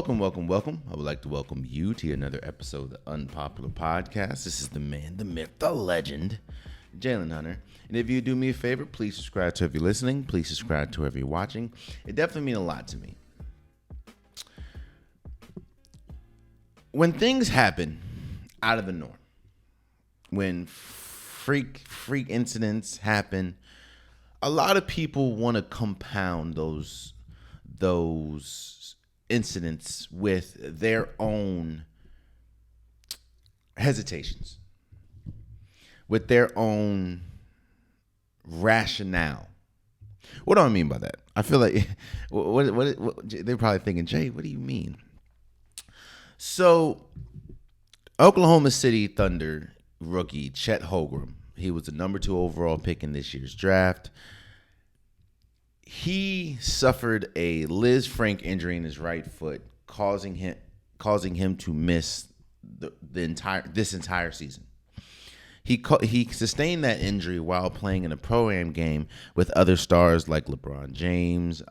Welcome. I would like to welcome you to another episode of the Unpopular Podcast. This is the man, the myth, the legend, Jalen Hunter. And if you do me a favor, please subscribe to if you're listening. Please subscribe to if you're watching. It definitely means a lot to me. When things happen out of the norm, when freak incidents happen, a lot of people want to compound those incidents with their own hesitations, with their own rationale. What do I mean by that? I feel like what they're probably thinking, Jay, what do you mean? So, Oklahoma City Thunder rookie Chet Holmgren, he was the number 2 overall pick in this year's draft. He suffered a Liz Frank injury in his right foot, causing him to miss this entire season. He sustained that injury while playing in a Pro-Am game with other stars like LeBron James,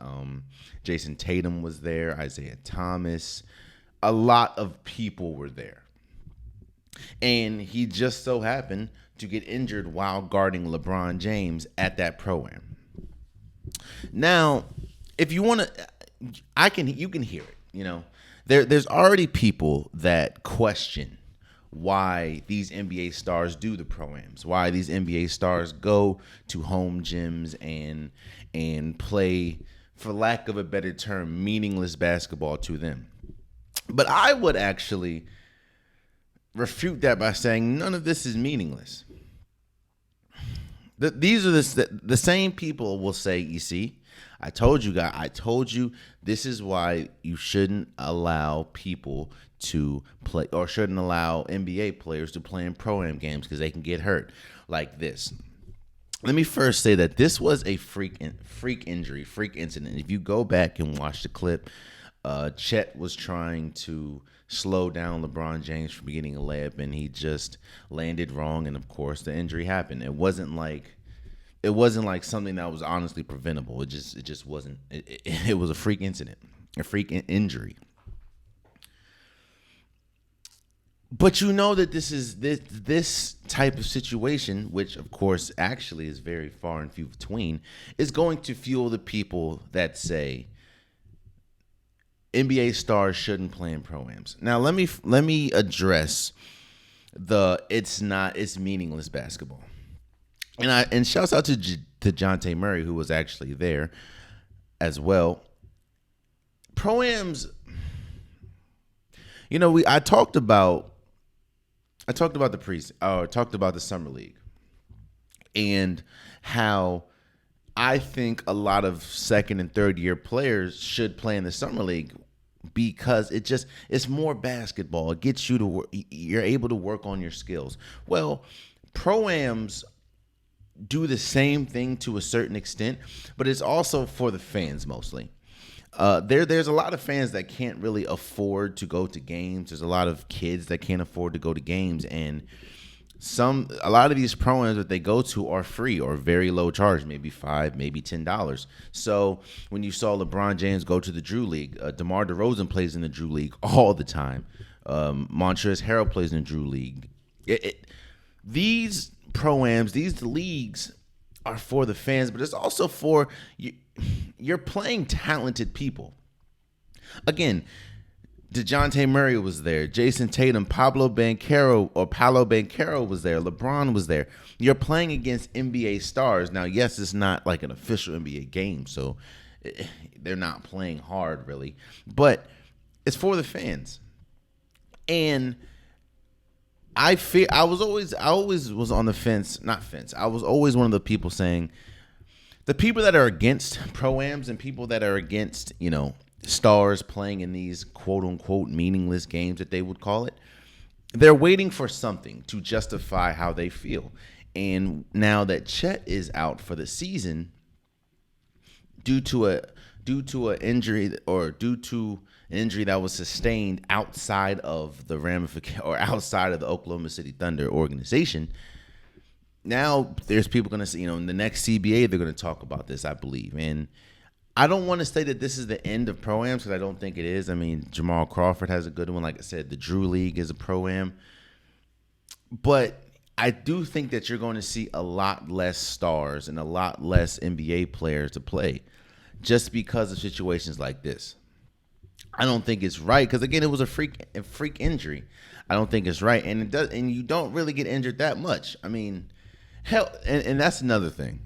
Jason Tatum was there, Isaiah Thomas. A lot of people were there. And he just so happened to get injured while guarding LeBron James at that Pro-Am. Now, if you want to, you can hear it. You know, there's already people that question why these NBA stars do the Pro-Ams, why these NBA stars go to home gyms and play, for lack of a better term, meaningless basketball to them. But I would actually refute that by saying none of this is meaningless. These are the same people will say, you see, I told you this is why you shouldn't allow people to play, or shouldn't allow NBA players to play in Pro-Am games because they can get hurt like this. Let me first say that this was a freak incident. If you go back and watch the clip, Chet was trying to slow down LeBron James from getting a layup, and he just landed wrong, and of course the injury happened. It wasn't like something that was honestly preventable. It just wasn't. It was a freak incident, a freak injury. But you know that this type of situation, which of course actually is very far and few between, is going to fuel the people that say NBA stars shouldn't play in Pro-Ams. Now let me address it's meaningless basketball. And shouts out to DeJounte Murray, who was actually there as well. Pro-Ams, you know, I talked about the summer league and how I think a lot of second and third year players should play in the summer league because it's more basketball. It gets you to work. You're able to work on your skills. Well, Pro-Ams do the same thing to a certain extent, but it's also for the fans mostly. There's a lot of fans that can't really afford to go to games. There's a lot of kids that can't afford to go to games, and a lot of these Pro-Ams that they go to are free or very low charge, maybe $5, maybe $10. So when you saw LeBron James go to the Drew League, DeMar DeRozan plays in the Drew League all the time. Montrezl Harrell plays in the Drew League. These Pro-Ams, these leagues are for the fans, but it's also for you. You're playing talented people. Again, DeJounte Murray was there. Jason Tatum, Paolo Banchero was there. LeBron was there. You're playing against NBA stars. Now, yes, it's not like an official NBA game, so they're not playing hard really, but it's for the fans. And I always was on the fence, not fence. I was always one of the people saying, the people that are against Pro-Ams and people that are against, you know, stars playing in these quote unquote meaningless games that they would call it, they're waiting for something to justify how they feel. And now that Chet is out for the season due to an injury that was sustained outside of the outside of the Oklahoma City Thunder organization, now there's people going to say, you know, in the next CBA, they're going to talk about this, I believe. And I don't want to say that this is the end of Pro-Ams because I don't think it is. I mean, Jamal Crawford has a good one. Like I said, the Drew League is a Pro-Am. But I do think that you're going to see a lot less stars and a lot less NBA players to play just because of situations like this. I don't think it's right because, again, it was a freak injury. I don't think it's right, and it does, and you don't really get injured that much. I mean, hell, and that's another thing.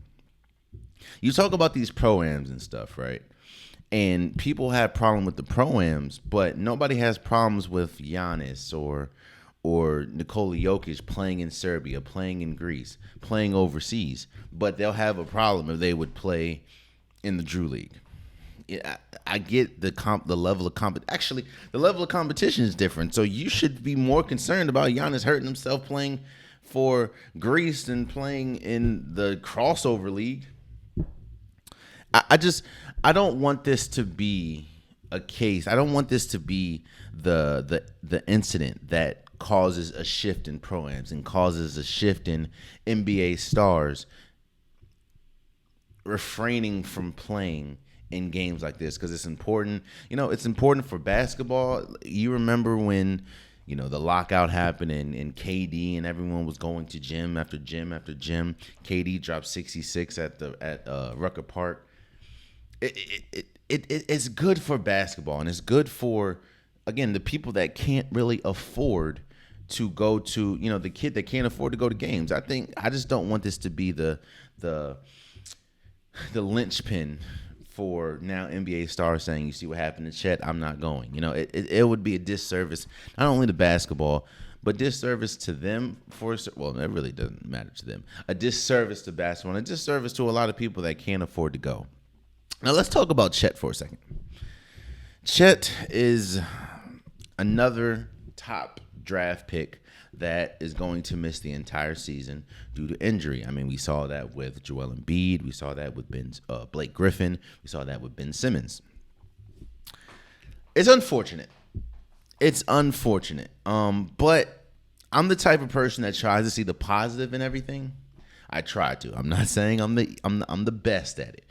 You talk about these Pro-Ams and stuff, right? And people have problem with the Pro-Ams, but nobody has problems with Giannis or Nikola Jokic playing in Serbia, playing in Greece, playing overseas. But they'll have a problem if they would play in the Drew League. I get the level of actually the level of competition is different. So you should be more concerned about Giannis hurting himself playing for Greece than playing in the crossover league. I don't want this to be a case. I don't want this to be the incident that causes a shift in Pro-Ams and causes a shift in NBA stars refraining from playing in games like this because it's important. It's important for basketball. You remember when, the lockout happened and KD and everyone was going to gym after gym after gym. KD dropped 66 at Rucker Park. It's good for basketball, and it's good for, again, the people that can't really afford to go to, the kid that can't afford to go to games. I just don't want this to be the linchpin for now NBA stars saying, you see what happened to Chet, I'm not going. It would be a disservice, not only to basketball, but disservice to them well, it really doesn't matter to them. A disservice to basketball, and a disservice to a lot of people that can't afford to go. Now let's talk about Chet for a second. Chet is another top draft pick that is going to miss the entire season due to injury. I mean, we saw that with Joel Embiid. We saw that with Blake Griffin. We saw that with Ben Simmons. It's unfortunate. But I'm the type of person that tries to see the positive in everything. I try to. I'm not saying I'm the best at it.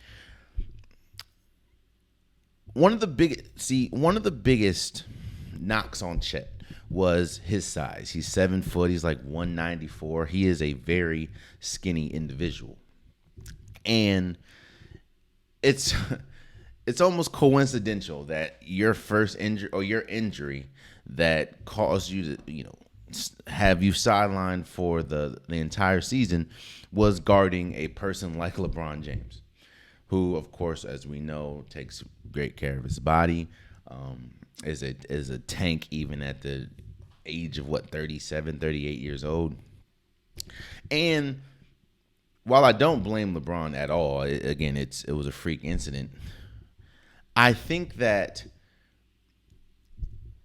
One of the biggest knocks on Chet was his size. He's 7 foot. He's like 194. He is a very skinny individual. And it's almost coincidental that your first injury or your injury that caused you to, have you sidelined for the entire season was guarding a person like LeBron James, who, of course, as we know, takes great care of his body, is a tank even at the age of 37, 38 years old. And while I don't blame LeBron at all, it was a freak incident. I think that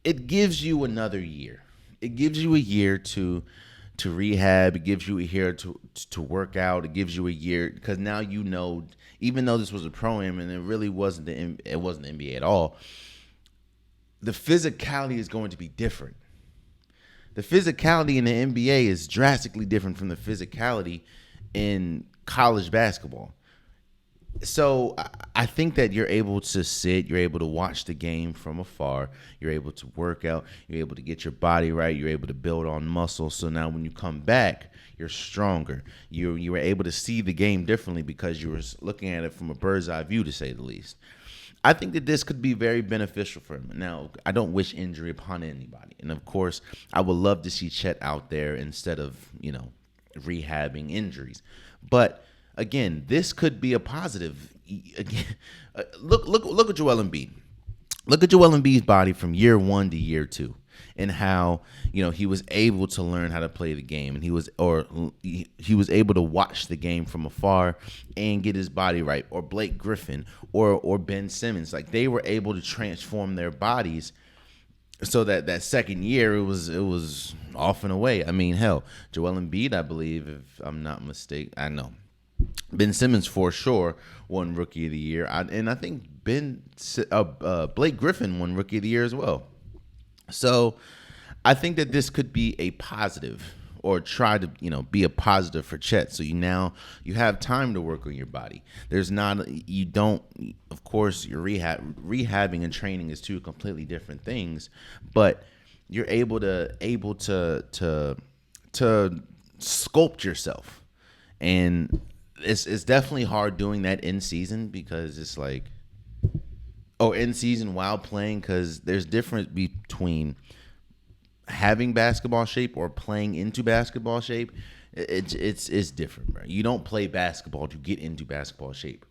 it gives you another year. It gives you a year to rehab. It gives you a year to work out. It gives you a year because now even though this was a Pro-Am and it really wasn't the NBA at all, the physicality is going to be different. The physicality in the NBA is drastically different from the physicality in college basketball. So I think that you're able to sit, you're able to watch the game from afar, you're able to work out, you're able to get your body right, you're able to build on muscle. So now when you come back, you're stronger. You were able to see the game differently because you were looking at it from a bird's eye view, to say the least. I think that this could be very beneficial for him. Now, I don't wish injury upon anybody. And, of course, I would love to see Chet out there instead of, rehabbing injuries. But, again, this could be a positive. Again, look at Joel Embiid. Look at Joel Embiid's body from year 1 to year 2 and how, he was able to learn how to play the game, and he was able to watch the game from afar and get his body right. Or Blake Griffin or Ben Simmons, like they were able to transform their bodies so that second year it was off and away. I mean, hell, Joel Embiid, I believe, if I'm not mistaken, I know Ben Simmons for sure won Rookie of the Year, and I think Blake Griffin won Rookie of the Year as well. So I think that this could be a positive or try to, be a positive for Chet. So you have time to work on your body. Of course, your rehabbing and training is two completely different things, but you're able to sculpt yourself. And it's definitely hard doing that in season, because it's like, in season while playing, because there's difference between having basketball shape or playing into basketball shape. It's different, bro. You don't play basketball to get into basketball shape.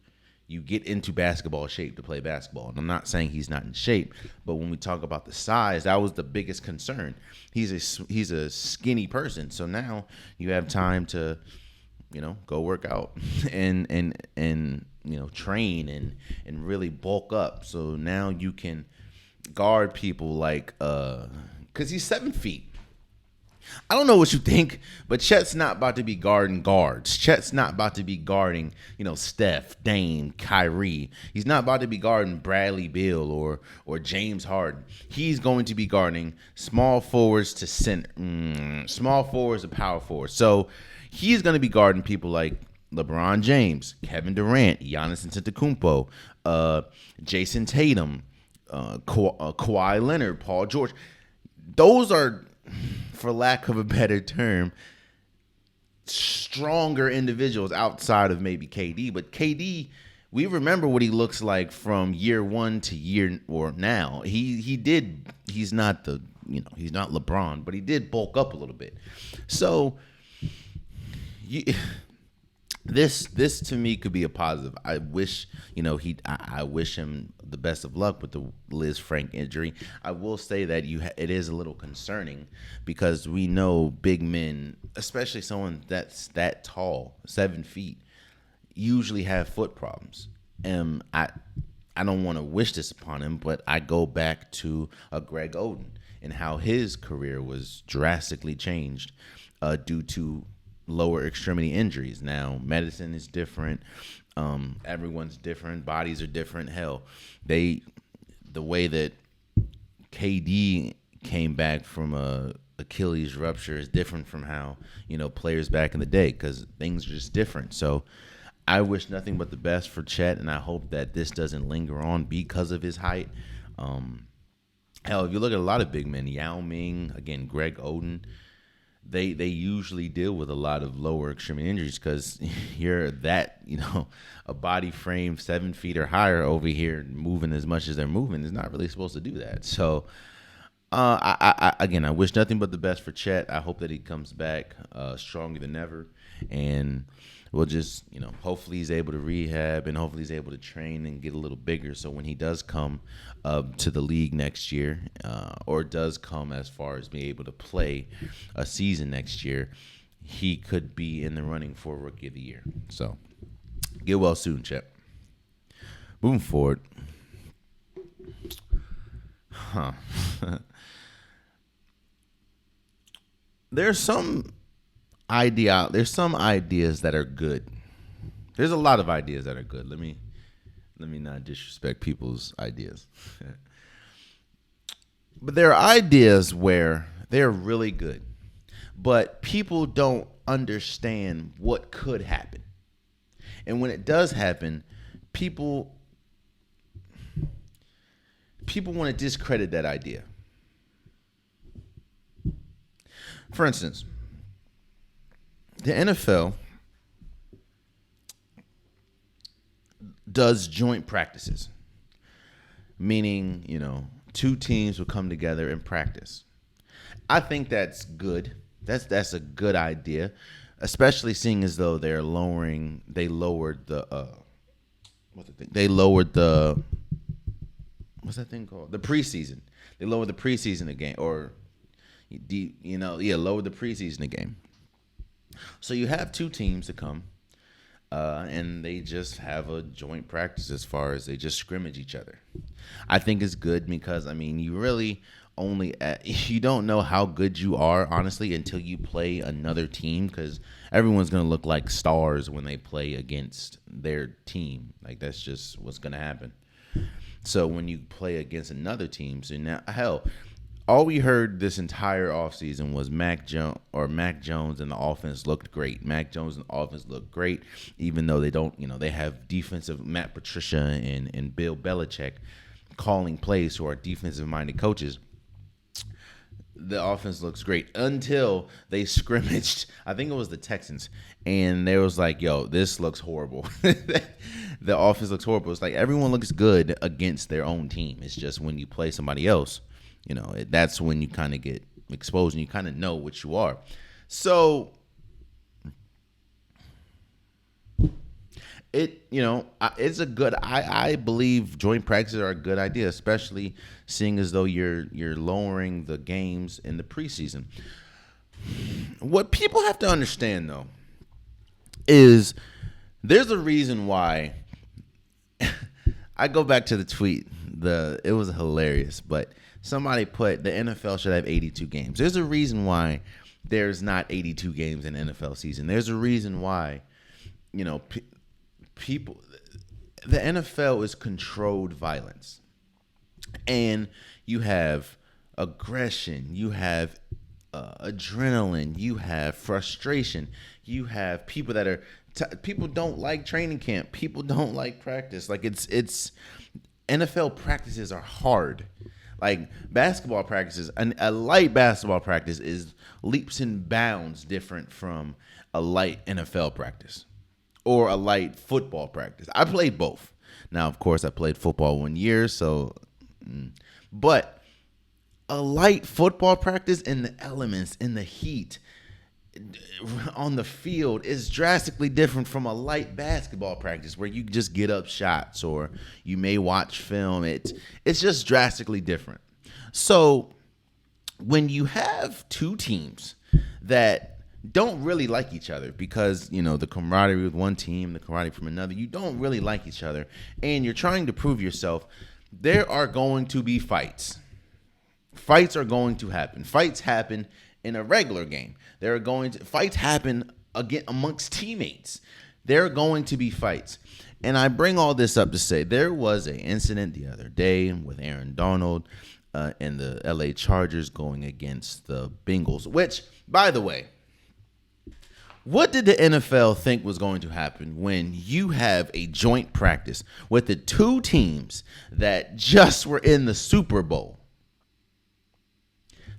You get into basketball shape to play basketball. And I'm not saying he's not in shape, but when we talk about the size, that was the biggest concern. He's a skinny person, so now you have time to, go work out and train and really bulk up. So now you can guard people like because he's 7 feet. I don't know what you think, but Chet's not about to be guarding guards. Chet's not about to be guarding, Steph, Dame, Kyrie. He's not about to be guarding Bradley Beal or James Harden. He's going to be guarding small forwards to small forwards to power forwards. So he's going to be guarding people like LeBron James, Kevin Durant, Giannis Antetokounmpo, Jason Tatum, Kawhi Leonard, Paul George. Those are, for lack of a better term, stronger individuals outside of maybe KD. But KD, we remember what he looks like from year one to year or now. He's not he's not LeBron, but he did bulk up a little bit. So this to me could be a positive. I wish, I wish him the best of luck with the Liz Frank injury. I will say that it is a little concerning, because we know big men, especially someone that's that tall, 7 feet, usually have foot problems. And I don't want to wish this upon him, but I go back to Greg Oden and how his career was drastically changed due to lower extremity injuries. Now, medicine is different. Everyone's different. Bodies are different. Hell, the way that KD came back from a Achilles rupture is different from how, players back in the day, because things are just different. So I wish nothing but the best for Chet, and I hope that this doesn't linger on because of his height. Hell, if you look at a lot of big men, Yao Ming, again, Greg Oden, they usually deal with a lot of lower extremity injuries, because you're that, a body frame 7 feet or higher over here moving as much as they're moving is not really supposed to do that. So I wish nothing but the best for Chet. I hope that he comes back stronger than ever, and we'll just, hopefully he's able to rehab, and hopefully he's able to train and get a little bigger. So when he does come to the league next year, or does come as far as being able to play a season next year, he could be in the running for Rookie of the Year. So get well soon, Chet. Moving forward. There's some ideas that are good. There's a lot of ideas that are good. Let me not disrespect people's ideas. But there are ideas where they're really good, but people don't understand what could happen. And when it does happen, people want to discredit that idea. For instance, the NFL does joint practices, meaning, two teams will come together and practice. I think that's good. That's a good idea, especially seeing as though they lowered the what's that thing called? The preseason. They lowered the preseason again, or lowered the preseason again. So you have two teams that come, and they just have a joint practice as far as they just scrimmage each other. I think it's good because, you really you don't know how good you are, honestly, until you play another team, because everyone's going to look like stars when they play against their team. Like, that's just what's going to happen. So when you play against another team, so now, hell, all we heard this entire offseason was Mac Jones and the offense looked great. Mac Jones and the offense looked great, even though they don't, they have defensive Matt Patricia and Bill Belichick calling plays who are defensive-minded coaches. The offense looks great until they scrimmaged. I think it was the Texans, and they was like, "Yo, this looks horrible." The offense looks horrible. It's like everyone looks good against their own team. It's just when you play somebody else, that's when you kind of get exposed and you kind of know what you are. So it's a good. I believe joint practices are a good idea, especially seeing as though you're lowering the games in the preseason. What people have to understand though is there's a reason why. I go back to the tweet. It was hilarious, but somebody put the NFL should have 82 games. There's a reason why there's not 82 games in the NFL season. There's a reason why, people, the NFL is controlled violence, and you have aggression, you have adrenaline, you have frustration, you have people that are people don't like training camp, people don't like practice. Like it's NFL practices are hard. Like basketball practices, a light basketball practice is leaps and bounds different from a light NFL practice or a light football practice. I played both. Now, of course, I played football 1 year, but a light football practice in the elements, in the heat, on the field is drastically different from a light basketball practice where you just get up shots or you may watch film. It's just drastically different. So when you have two teams that don't really like each other because, the camaraderie with one team, the camaraderie from another, you don't really like each other, and you're trying to prove yourself, there are going to be fights. Fights are going to happen. Fights happen in a regular game. Fights happen again amongst teammates. There are going to be fights. And I bring all this up to say there was an incident the other day with Aaron Donald and the LA Chargers going against the Bengals, which, by the way, what did the NFL think was going to happen when you have a joint practice with the two teams that just were in the Super Bowl?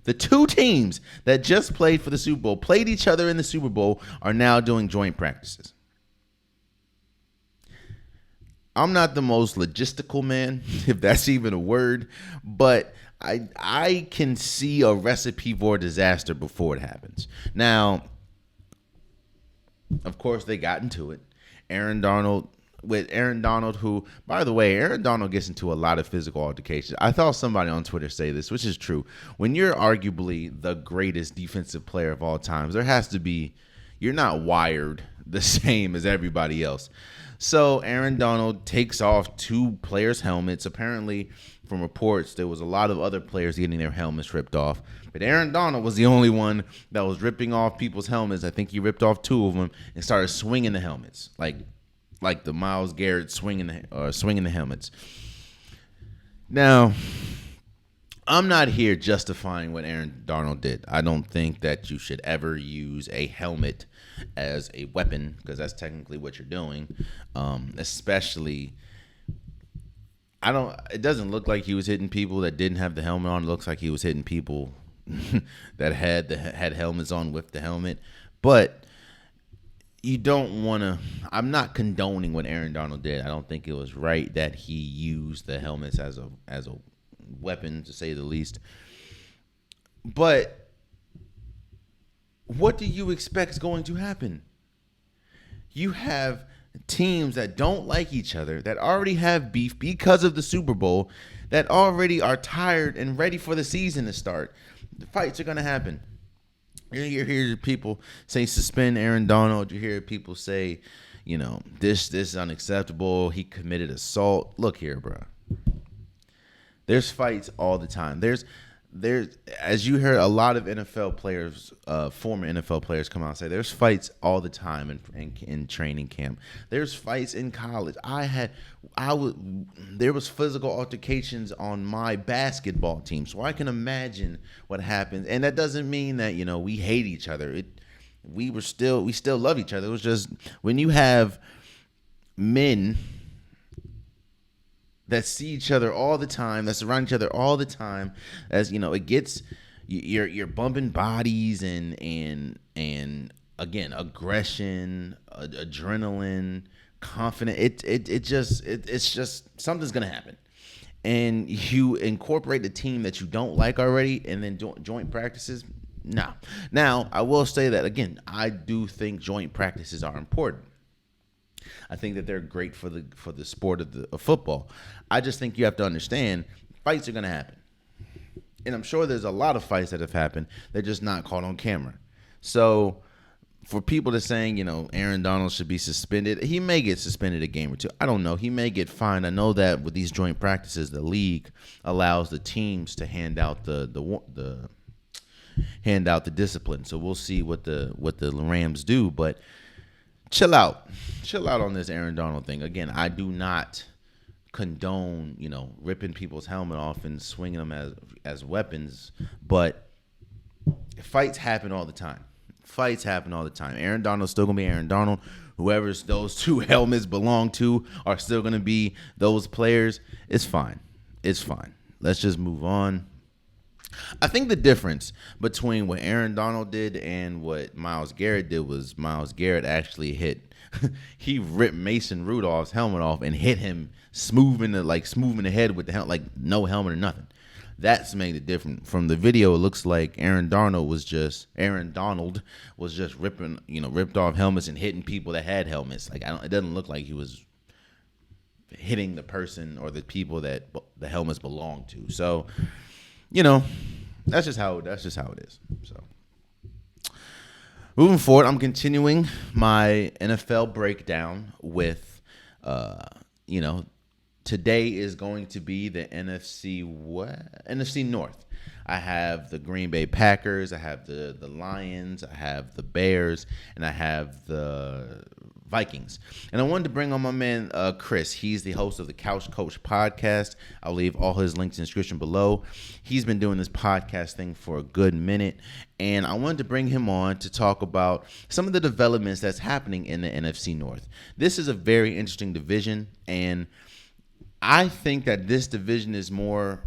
The two teams that just played for the Super Bowl, played each other in the Super Bowl, are now doing joint practices. I'm not the most logistical man, if that's even a word, but I can see a recipe for disaster before it happens. Now, of course, they got into it. Aaron Donald, who, by the way, Aaron Donald gets into a lot of physical altercations. I saw somebody on Twitter say this, which is true. When you're arguably the greatest defensive player of all times, you're not wired the same as everybody else. So Aaron Donald takes off two players' helmets. Apparently, from reports, there was a lot of other players getting their helmets ripped off. But Aaron Donald was the only one that was ripping off people's helmets. I think he ripped off two of them and started swinging the helmets, like the Myles Garrett swinging the helmets. Now, I'm not here justifying what Aaron Donald did. I don't think that you should ever use a helmet as a weapon because that's technically what you're doing. Especially, it doesn't look like he was hitting people that didn't have the helmet on. It looks like he was hitting people that had helmets on with the helmet. But you don't want to. I'm not condoning what Aaron Donald did. I don't think it was right that he used the helmets as a weapon, to say the least. But what do you expect is going to happen? You have teams that don't like each other, that already have beef because of the Super Bowl, that already are tired and ready for the season to start. The fights are going to happen. You hear people say suspend Aaron Donald. You hear people say, this is unacceptable. He committed assault. Look here, bro. There's fights all the time. there's, as you heard, a lot of NFL players, former NFL players, come out and say there's fights all the time in training camp. There's fights in college. There was physical altercations on my basketball team, so I can imagine what happens. And that doesn't mean that we hate each other. We still love each other. It was just when you have men that see each other all the time, that surround each other all the time, as it gets, you're bumping bodies and again, aggression, adrenaline, confident. It's just something's gonna happen, and you incorporate the team that you don't like already, and then joint practices. No. Now I will say that again, I do think joint practices are important. I think that they're great for the sport of football. I just think you have to understand fights are going to happen. And I'm sure there's a lot of fights that have happened. They're just not caught on camera. So for people to saying, Aaron Donald should be suspended, he may get suspended a game or two. I don't know. He may get fined. I know that with these joint practices, the league allows the teams to hand out the discipline. So we'll see what the Rams do, but chill out on this Aaron Donald thing. Again, I do not condone, ripping people's helmet off and swinging them as weapons, but fights happen all the time. Aaron Donald's still going to be Aaron Donald. Whoever those two helmets belong to are still going to be those players. It's fine. Let's just move on. I think the difference between what Aaron Donald did and what Myles Garrett did was Myles Garrett actually he ripped Mason Rudolph's helmet off and hit him smooth in the head with the helmet, like no helmet or nothing. That's made it different. From the video, it looks like Aaron Donald was just ripped off helmets and hitting people that had helmets. It doesn't look like he was hitting the person or the people that the helmets belong to. So, that's just how it is. So, moving forward, I'm continuing my NFL breakdown with, today is going to be the NFC North. I have the Green Bay Packers, I have the Lions, I have the Bears, and I have the Vikings. And I wanted to bring on my man Chris. He's the host of the Couch Coach podcast. I'll leave all his links in the description below. He's been doing this podcast thing for a good minute, and I wanted to bring him on to talk about some of the developments that's happening in the NFC North. This is a very interesting division, and I think that this division is more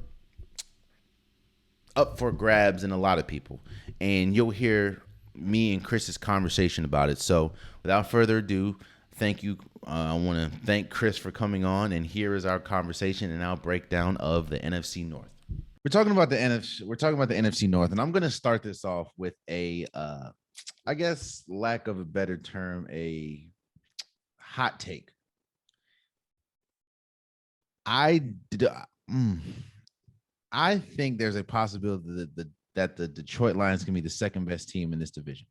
up for grabs than a lot of people, and you'll hear me and Chris's conversation about it. So without further ado, thank you. I want to thank Chris for coming on, and here is our conversation and our breakdown of the NFC North. We're talking about the NFC North, and I'm going to start this off with a, I guess, lack of a better term, a hot take. I think there's a possibility that the Detroit Lions can be the second best team in this division.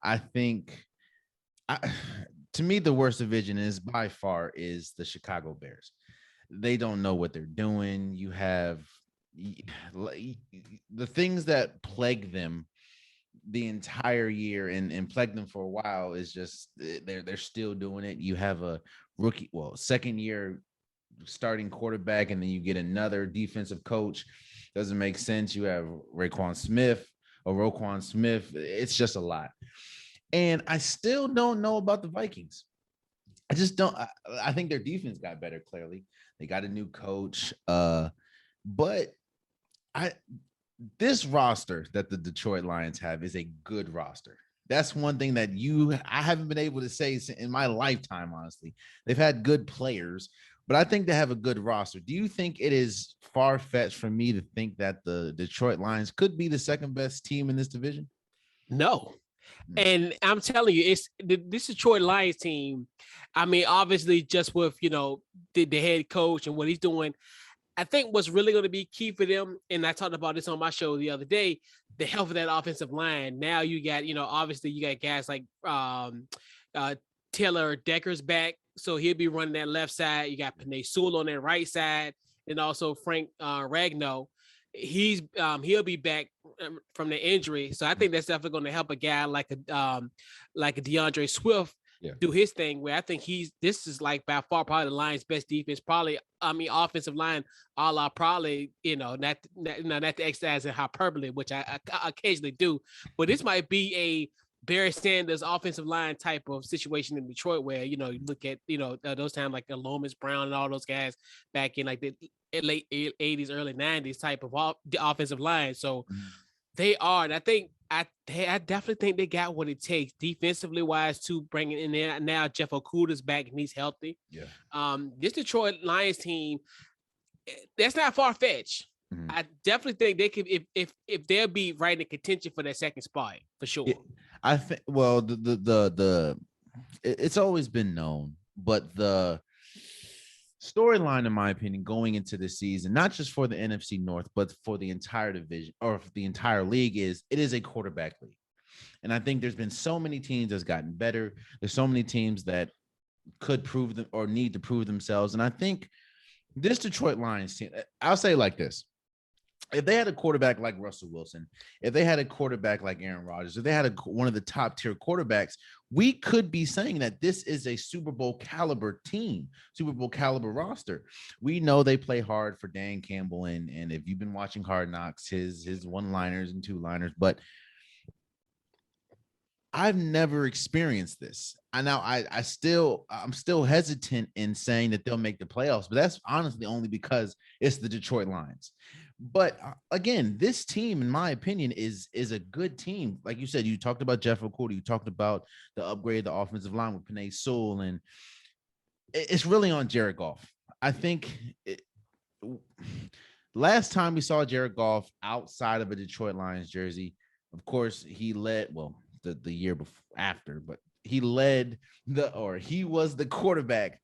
I think, to me, the worst division by far is the Chicago Bears. They don't know what they're doing. You have the things that plague them the entire year and plagued them for a while is just they're still doing it. You have a second year starting quarterback, and then you get another defensive coach. Doesn't make sense. You have Roquan Smith. It's just a lot. And I still don't know about the Vikings. I just don't. I think their defense got better, clearly. They got a new coach. But this roster that the Detroit Lions have is a good roster. That's one thing that I haven't been able to say in my lifetime, honestly. They've had good players, but I think they have a good roster. Do you think it is far-fetched for me to think that the Detroit Lions could be the second best team in this division? No. And I'm telling you, it's this Detroit Lions team. I mean, obviously, just with the head coach and what he's doing, I think what's really going to be key for them, and I talked about this on my show the other day, the health of that offensive line. Now you got, obviously you got guys like Taylor Decker's back, so he'll be running that left side. You got Penei Sewell on that right side, and also Frank Ragnow. he'll be back from the injury. So I think that's definitely going to help a guy like a DeAndre Swift do his thing. Where I think this is like by far probably the Lions' best defense. Probably, I mean, offensive line, probably, not to exercise in hyperbole, which I occasionally do, but this might be a Barry Sanders offensive line type of situation in Detroit, where you look at those times like the Lomas Brown and all those guys back in like the late 80s, early 90s type of the offensive line. So they are, and I definitely think they got what it takes defensively wise to bring it in there. Now Jeff Okuda's back and he's healthy. Yeah. This Detroit Lions team, that's not far fetched. I definitely think they could, if they'll be right in contention for that second spot for sure. I think. Well, it's always been known, but the storyline, in my opinion, going into the season, not just for the NFC North, but for the entire division or for the entire league, it is a quarterback league. And I think there's been so many teams that's gotten better. There's so many teams that could prove them or need to prove themselves. And I think this Detroit Lions team, I'll say it like this. If they had a quarterback like Russell Wilson, if they had a quarterback like Aaron Rodgers, if they had one of the top tier quarterbacks, we could be saying that this is a Super Bowl caliber team, Super Bowl caliber roster. We know they play hard for Dan Campbell, and if you've been watching Hard Knocks, his one-liners and two-liners, but I've never experienced this. I'm still hesitant in saying that they'll make the playoffs, but that's honestly only because it's the Detroit Lions. But again, this team, in my opinion, is a good team. Like you said, you talked about Jeff Okuda, you talked about the upgrade of the offensive line with Penei Sewell, and it's really on Jared Goff. I think last time we saw Jared Goff outside of a Detroit Lions jersey, of course, he led the year before after, but he was the quarterback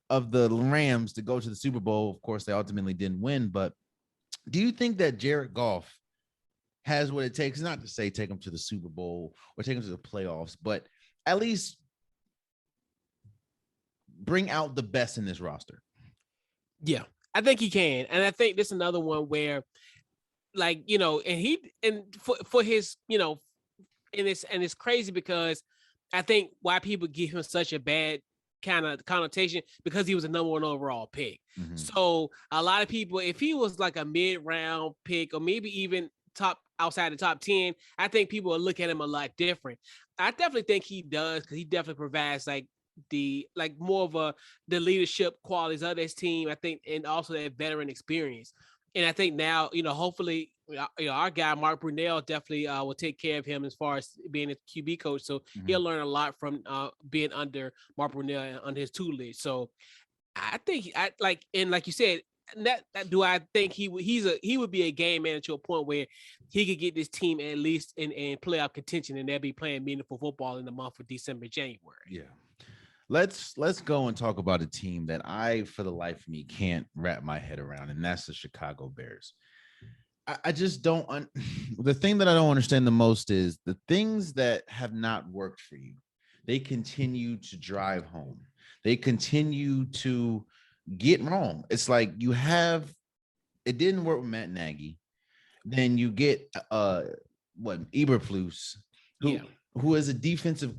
of the Rams to go to the Super Bowl. Of course, they ultimately didn't win, but do you think that Jared Goff has what it takes, not to say take him to the Super Bowl or take him to the playoffs, but at least bring out the best in this roster? Yeah, I think he can. And I think this is another one where, like, and for his, and it's crazy because I think why people give him such a bad kind of connotation because he was a number one overall pick. So a lot of people, if he was like a mid-round pick or maybe even outside the top 10, I think people will look at him a lot different. I definitely think he does, because he definitely provides more of the leadership qualities of this team, I think, and also that veteran experience. And I think now, hopefully, our guy Mark Brunell definitely will take care of him as far as being a QB coach. So he'll learn a lot from being under Mark Brunell and under his tutelage. So I think like you said, that do I think he would be a game manager to a point where he could get this team at least in playoff contention, and they'll be playing meaningful football in the month of December, January. Yeah. Let's go and talk about a team that I, for the life of me, can't wrap my head around, and that's the Chicago Bears. I just don't. The thing that I don't understand the most is the things that have not worked for you. They continue to drive home. They continue to get wrong. It's like it didn't work with Matt Nagy. Then you get Eberflus, who is a defensive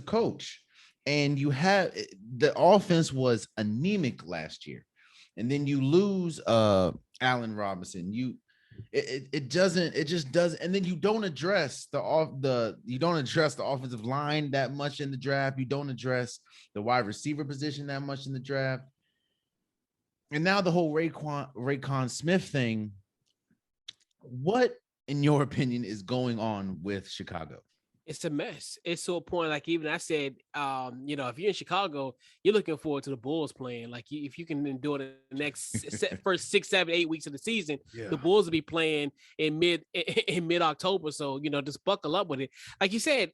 coach. And you have the offense was anemic last year, and then you lose Allen Robinson. It just doesn't. And then you don't address the offensive line that much in the draft. You don't address the wide receiver position that much in the draft. And now the whole Raekwon Smith thing. What, in your opinion, is going on with Chicago? It's a mess. It's to a point, like even I said, if you're in Chicago, you're looking forward to the Bulls playing. Like if you can do it in the next first 6, 7, 8 weeks of the season, the Bulls will be playing in mid October. So just buckle up with it. Like you said,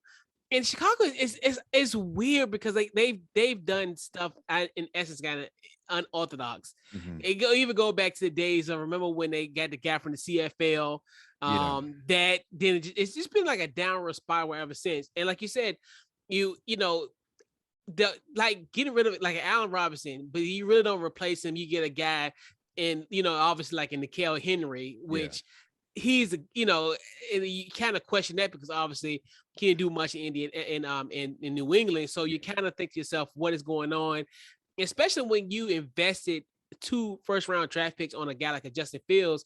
in Chicago, it's weird because they've done stuff in essence kind of unorthodox. It even go back to the days of, remember when they got the guy from the CFL. That then it's just been like a downward spiral ever since. And like you said, getting rid of it like Allen Robinson, but you really don't replace him. You get a guy and obviously like in N'Keal Henry, which he's and you kind of question that because obviously he didn't do much in India in New England, so you kind of think to yourself, what is going on, especially when you invested 2 first-round draft picks on a guy like a Justin Fields.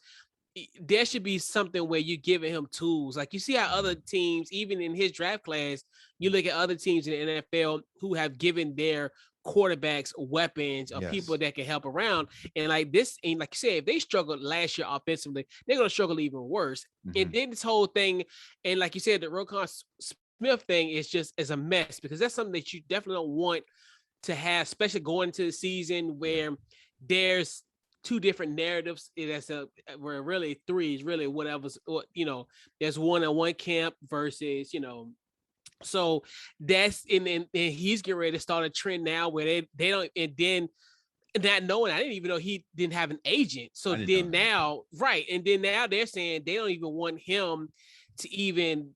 There should be something where you're giving him tools. Like you see how other teams, even in his draft class, you look at other teams in the NFL who have given their quarterbacks weapons of people that can help around. And like this, and like you said, if they struggled last year offensively, they're going to struggle even worse. And then this whole thing, and like you said, the Roquan Smith thing is a mess because that's something that you definitely don't want to have, especially going into the season where there's 2 different narratives. Where really 3 is really whatever's, there's one on one camp versus, so that's and he's getting ready to start a trend now where they don't, and then not knowing, I didn't even know he didn't have an agent. So then now, right. And then now they're saying they don't even want him to even,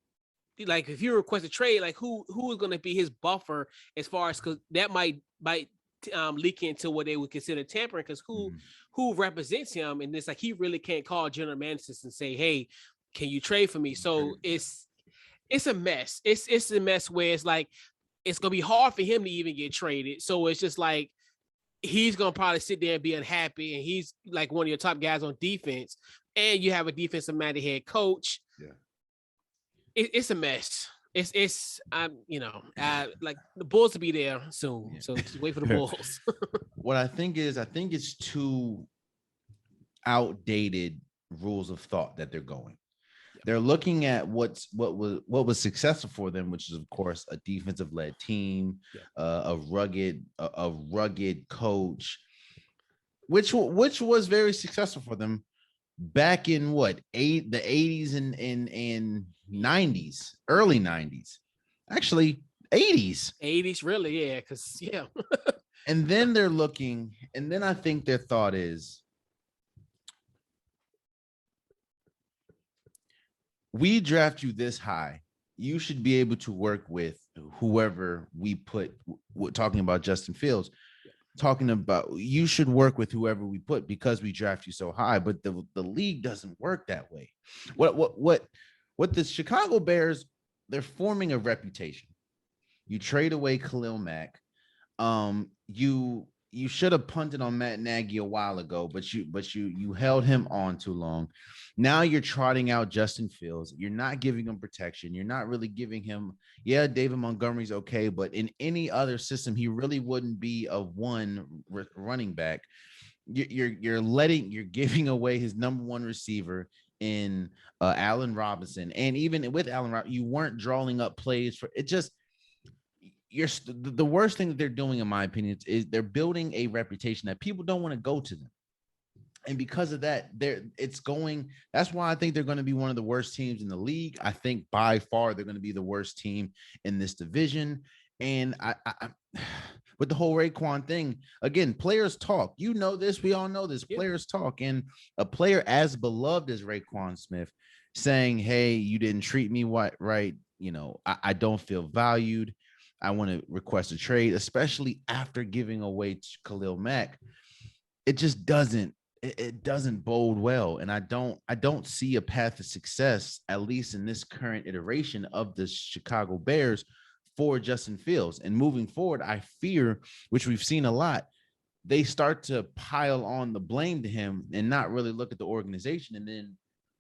like, if you request a trade, like who is going to be his buffer as far as, because that might leak into what they would consider tampering, because who represents him, and it's like he really can't call general managers and say, hey, can you trade for me? So it's a mess. It's a mess where it's like it's gonna be hard for him to even get traded. So it's just like he's gonna probably sit there and be unhappy, and he's like one of your top guys on defense, and you have a defensive minded head coach. It's a mess. It's like the Bulls to be there soon. So just wait for the Bulls. What I think it's 2 outdated rules of thought that they're going. They're looking at what was successful for them, which is of course a defensive led team, a rugged coach, which was very successful for them back in the 80s and 90s, early 90s, actually 80s really, because and then they're looking, and then I think their thought is, we draft you this high, you should be able to work with whoever we put. Talking about Justin Fields, talking about you should work with whoever we put because we draft you so high. But the league doesn't work that way. What the Chicago Bears, they're forming a reputation. You trade away Khalil Mack. You should have punted on Matt Nagy a while ago, but you held him on too long. Now you're trotting out Justin Fields. You're not giving him protection. You're not really giving him, David Montgomery's okay, but in any other system, he really wouldn't be a one running back. You're giving away his number 1 receiver in Allen Robinson. And even with Allen Robinson, you weren't drawing up plays for it. Just, the worst thing that they're doing, in my opinion, is they're building a reputation that people don't want to go to them. And because of that, that's why I think they're going to be one of the worst teams in the league. I think by far they're going to be the worst team in this division. And I with the whole Raekwon thing, again, players talk. You know this, we all know this. Players talk, and a player as beloved as Raekwon Smith saying, hey, you didn't treat me right. I don't feel valued. I want to request a trade, especially after giving away Khalil Mack. It just doesn't bode well. And I don't see a path to success, at least in this current iteration of the Chicago Bears, for Justin Fields. And moving forward, I fear, which we've seen a lot, they start to pile on the blame to him and not really look at the organization. And then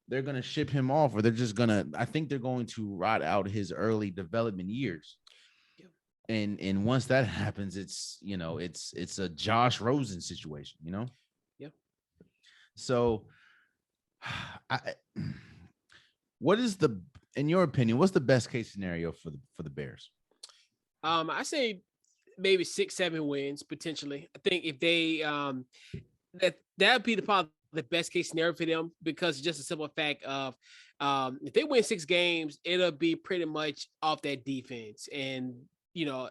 they're going to ship him off, or I think they're going to rot out his early development years. And once that happens, it's a Josh Rosen situation, So in your opinion, what's the best case scenario for the Bears? I say maybe 6-7 wins potentially. I think if they that'd be probably the best case scenario for them, because just a simple fact of if they win 6 games, it'll be pretty much off that defense. And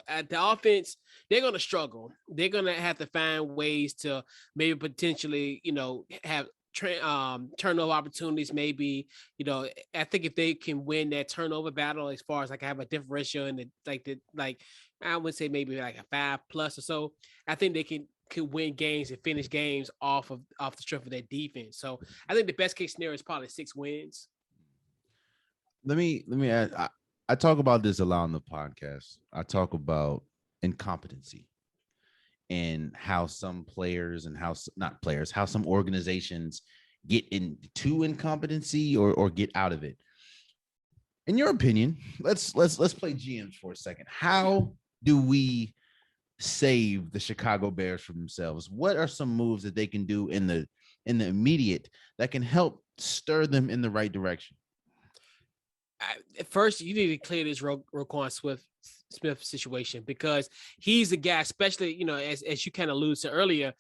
at the offense, they're going to struggle. They're going to have to find ways to maybe potentially, have turnover opportunities. Maybe, I think if they can win that turnover battle, as far as like have a differential and I would say maybe like a 5+ or so, I think they can could win games and finish games off the strength of that defense. So I think the best case scenario is probably 6 wins. Let me add. I talk about this a lot on the podcast. I talk about incompetency and how some players and how not players, how some organizations get into incompetency or get out of it. In your opinion, let's play GMs for a second. How do we save the Chicago Bears from themselves? What are some moves that they can do in the immediate that can help stir them in the right direction? First, you need to clear this Roquan Smith situation, because he's the guy, especially, you know, as you kind of alluded to earlier,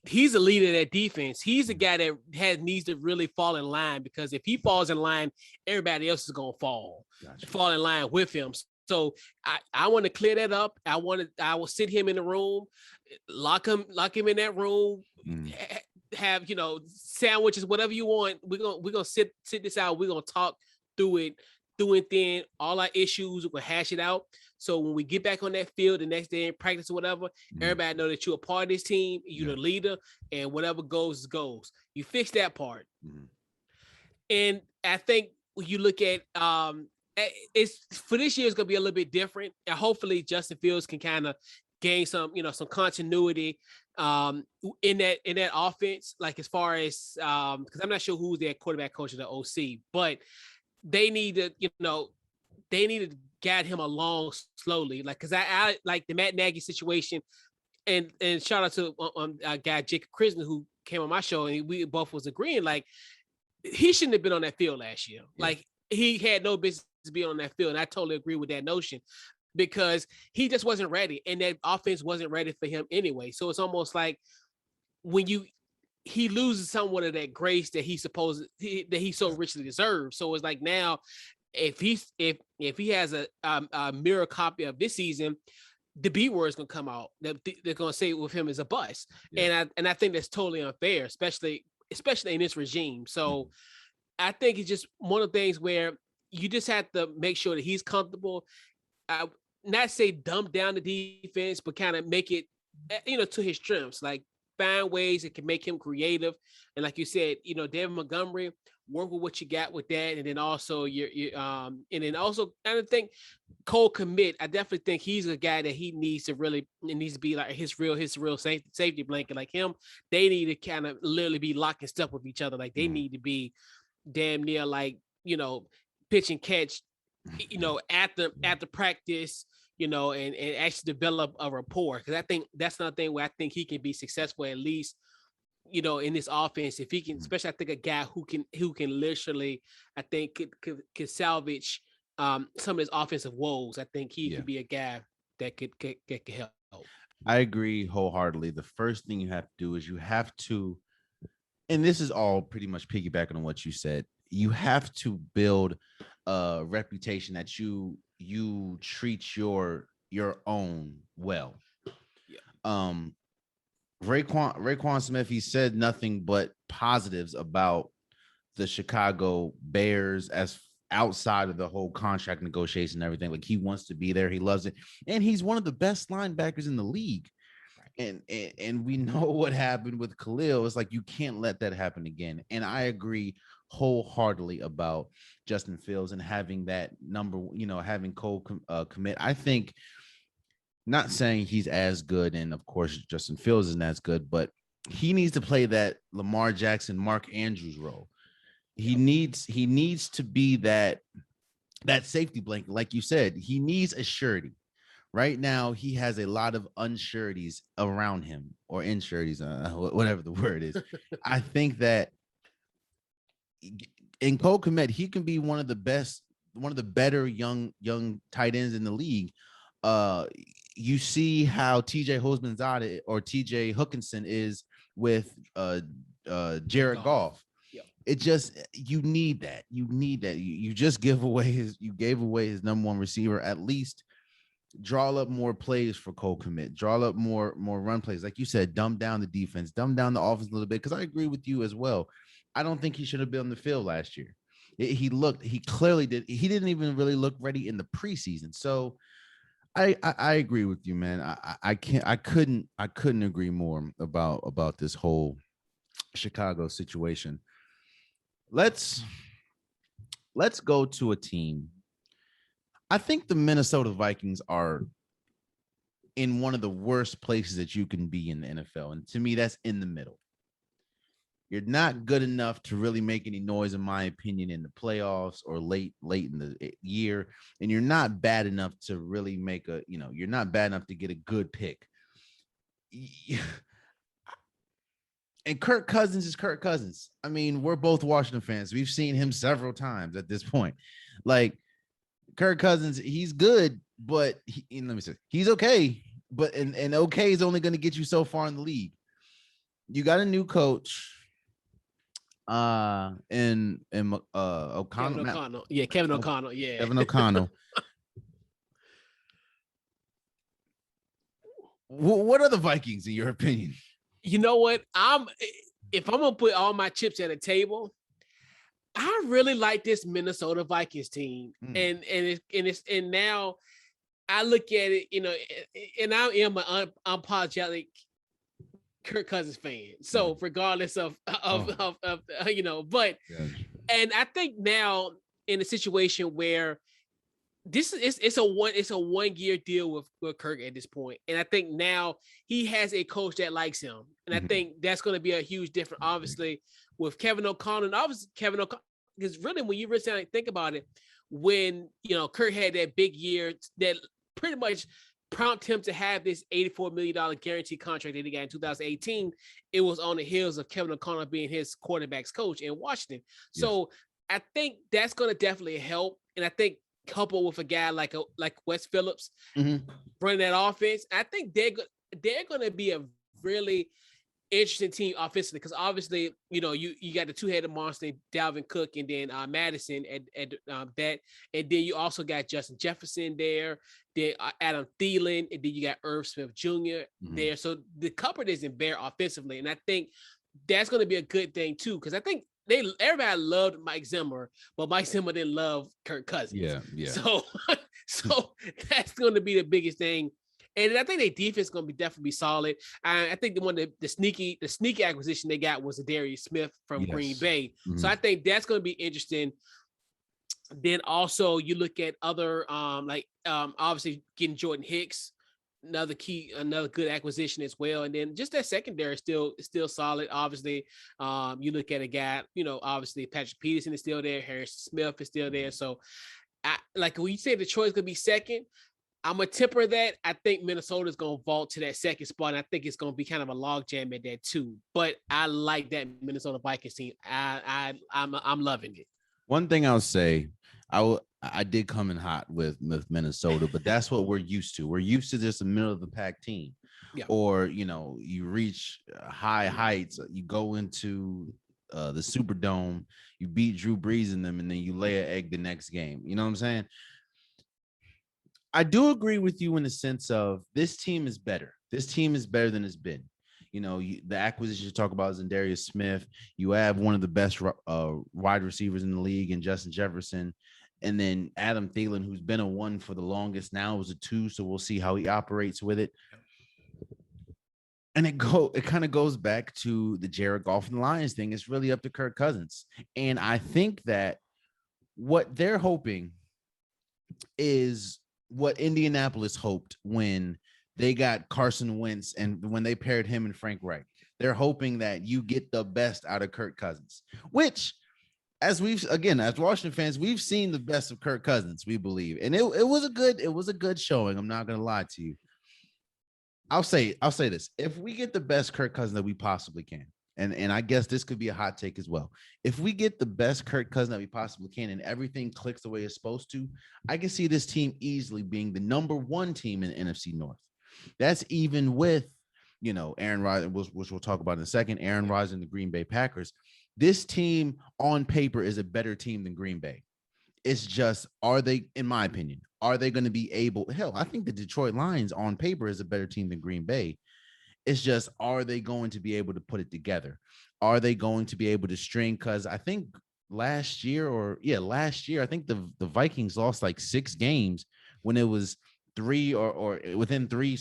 he's the leader of that defense. He's the guy that needs to really fall in line, because if he falls in line, everybody else is going to fall in line with him. So I want to clear that up. I will sit him in the room, lock him in that room, have, you know, sandwiches, whatever you want. We're gonna sit this out. We're gonna talk through it thin, all our issues, we'll hash it out. So when we get back on that field the next day in practice or whatever, everybody know that you're a part of this team, you're the leader, and whatever goes. You fix that part. And I think when you look at it's for this year, it's gonna be a little bit different. And hopefully Justin Fields can kind of gain some continuity in that offense, like as far as because I'm not sure who's their quarterback coach or the OC, but they need to guide him along slowly. Like, because I like the Matt Nagy situation, and shout out to guy Jacob Krisner, who came on my show, and we both was agreeing, like, he shouldn't have been on that field last year. Like, he had no business to be on that field, and I totally agree with that notion, because he just wasn't ready, and that offense wasn't ready for him anyway. So it's almost like when he loses somewhat of that grace that he so richly deserves. So it's like, now, if he has a mirror copy of this season, the B word is gonna come out. They're gonna say with him is a bust, and I think that's totally unfair, especially in this regime. So I think it's just one of the things where you just have to make sure that he's comfortable. Not say dumb down the defense, but kind of make it, to his strengths. Like, find ways that can make him creative. And like you said, David Montgomery, work with what you got with that. And then also I think Cole Kmet, I definitely think he's a guy that he needs to be like his real safety blanket. Like him, they need to kind of literally be locking stuff with each other. Like, they need to be damn near like, pitch and catch, after practice, and actually develop a rapport. Because I think that's another thing where I think he can be successful, at least, in this offense, if he can, especially I think a guy who can literally, I think could salvage some of his offensive woes. I think he could be a guy that could help. I agree wholeheartedly. The first thing you have to do is you have to, and this is all pretty much piggybacking on what you said, you have to build a reputation that you treat your own well. Raekwon Smith, he said nothing but positives about the Chicago Bears as outside of the whole contract negotiation and everything. Like, he wants to be there, he loves it, and he's one of the best linebackers in the league. And we know what happened with Khalil. It's like, you can't let that happen again. And I agree wholeheartedly about Justin Fields and having that number, having Cole Kmet. I think, not saying he's as good, and of course Justin Fields isn't as good, but he needs to play that Lamar Jackson, Mark Andrews role. He needs to be that safety blanket. Like you said, he needs a surety. Right now, he has a lot of unsureties around him, or insureties, whatever the word is. I think that in Cole Kmet, he can be one of the better young tight ends in the league. You see how TJ Hosmanzada or TJ Hookinson is with Jared Goff. It just, you need that. You just gave away his number one receiver. At least draw up more plays for Cole Kmet, draw up more run plays. Like you said, dumb down the defense, dumb down the offense a little bit. Because I agree with you as well. I don't think he should have been on the field last year. He clearly did. He didn't even really look ready in the preseason. So I agree with you, man. I couldn't agree more about this whole Chicago situation. Let's go to a team. I think the Minnesota Vikings are in one of the worst places that you can be in the NFL. And to me, that's in the middle. You're not good enough to really make any noise, in my opinion, in the playoffs or late in the year. And you're not bad enough to really make you're not bad enough to get a good pick. And Kirk Cousins is Kirk Cousins. I mean, we're both Washington fans. We've seen him several times at this point. Like, Kirk Cousins, he's good, but let me say, he's okay. But and okay is only going to get you so far in the league. You got a new coach. O'Connell. Kevin O'Connell. Yeah, Kevin O'Connell. Yeah. Kevin O'Connell. What are the Vikings, in your opinion? You know what? If I'm gonna put all my chips at a table, I really like this Minnesota Vikings team, and now I look at it, and I am an unapologetic Kirk Cousins fan. So regardless of but and I think now in a situation where it's a 1 year deal with Kirk at this point. And I think now he has a coach that likes him. And I think that's going to be a huge difference, obviously, with Kevin O'Connell. And obviously Kevin O'Connell, because really when you really think about it, when, Kirk had that big year that pretty much prompted him to have this $84 million guaranteed contract that he got in 2018, it was on the heels of Kevin O'Connell being his quarterback's coach in Washington. Yes. So I think that's going to definitely help. And I think coupled with a guy like Wes Phillips running that offense, I think they're going to be a really interesting team offensively, because obviously you got the two-headed monster Dalvin Cook and then Madison at that, and then you also got Justin Jefferson there, then Adam Thielen, and then you got Irv Smith Jr. there. So the cupboard isn't bare offensively, and I think that's going to be a good thing too, because I think everybody loved Mike Zimmer, but Mike Zimmer didn't love Kirk Cousins. Yeah. So that's going to be the biggest thing. And I think their defense is going to definitely be solid. I think the sneaky acquisition they got was Darius Smith from Green Bay. So I think that's going to be interesting. Then also you look at other obviously getting Jordan Hicks, another good acquisition as well. And then just that secondary is still solid. Obviously, you look at a guy, obviously Patrick Peterson is still there, Harrison Smith is still there. So when you say Detroit's gonna be second, I'm a temper that. I think Minnesota's gonna vault to that second spot. And I think it's gonna be kind of a logjam at that too. But I like that Minnesota Vikings team. I'm loving it. One thing I'll say, I did come in hot with Minnesota, but that's what we're used to. We're used to just a middle of the pack team, or you reach high heights, you go into the Superdome, you beat Drew Brees in them, and then you lay an egg the next game. You know what I'm saying? I do agree with you in the sense of this team is better. This team is better than it's been. The acquisition you talk about is in Darius Smith. You have one of the best wide receivers in the league in Justin Jefferson. And then Adam Thielen, who's been a 1 for the longest, now is a 2. So we'll see how he operates with it. And it kind of goes back to the Jared Goff and the Lions thing. It's really up to Kirk Cousins. And I think that what they're hoping is what Indianapolis hoped when they got Carson Wentz and when they paired him and Frank Reich. They're hoping that you get the best out of Kirk Cousins, which, as Washington fans, we've seen the best of Kirk Cousins, we believe. And it was a good showing. I'm not going to lie to you. I'll say this. If we get the best Kirk Cousins that we possibly can, and I guess this could be a hot take as well. If we get the best Kirk Cousins that we possibly can and everything clicks the way it's supposed to, I can see this team easily being the number 1 team in the NFC North. That's even with, Aaron Rodgers, which we'll talk about in a second, Aaron Rodgers and the Green Bay Packers. This team on paper is a better team than Green Bay. It's just, are they, in my opinion, are they going to be able? Hell, I think the Detroit Lions on paper is a better team than Green Bay. It's just, are they going to be able to put it together? Are they going to be able to string? Because I think last year, I think the Vikings lost like 6 games when it was three or within 3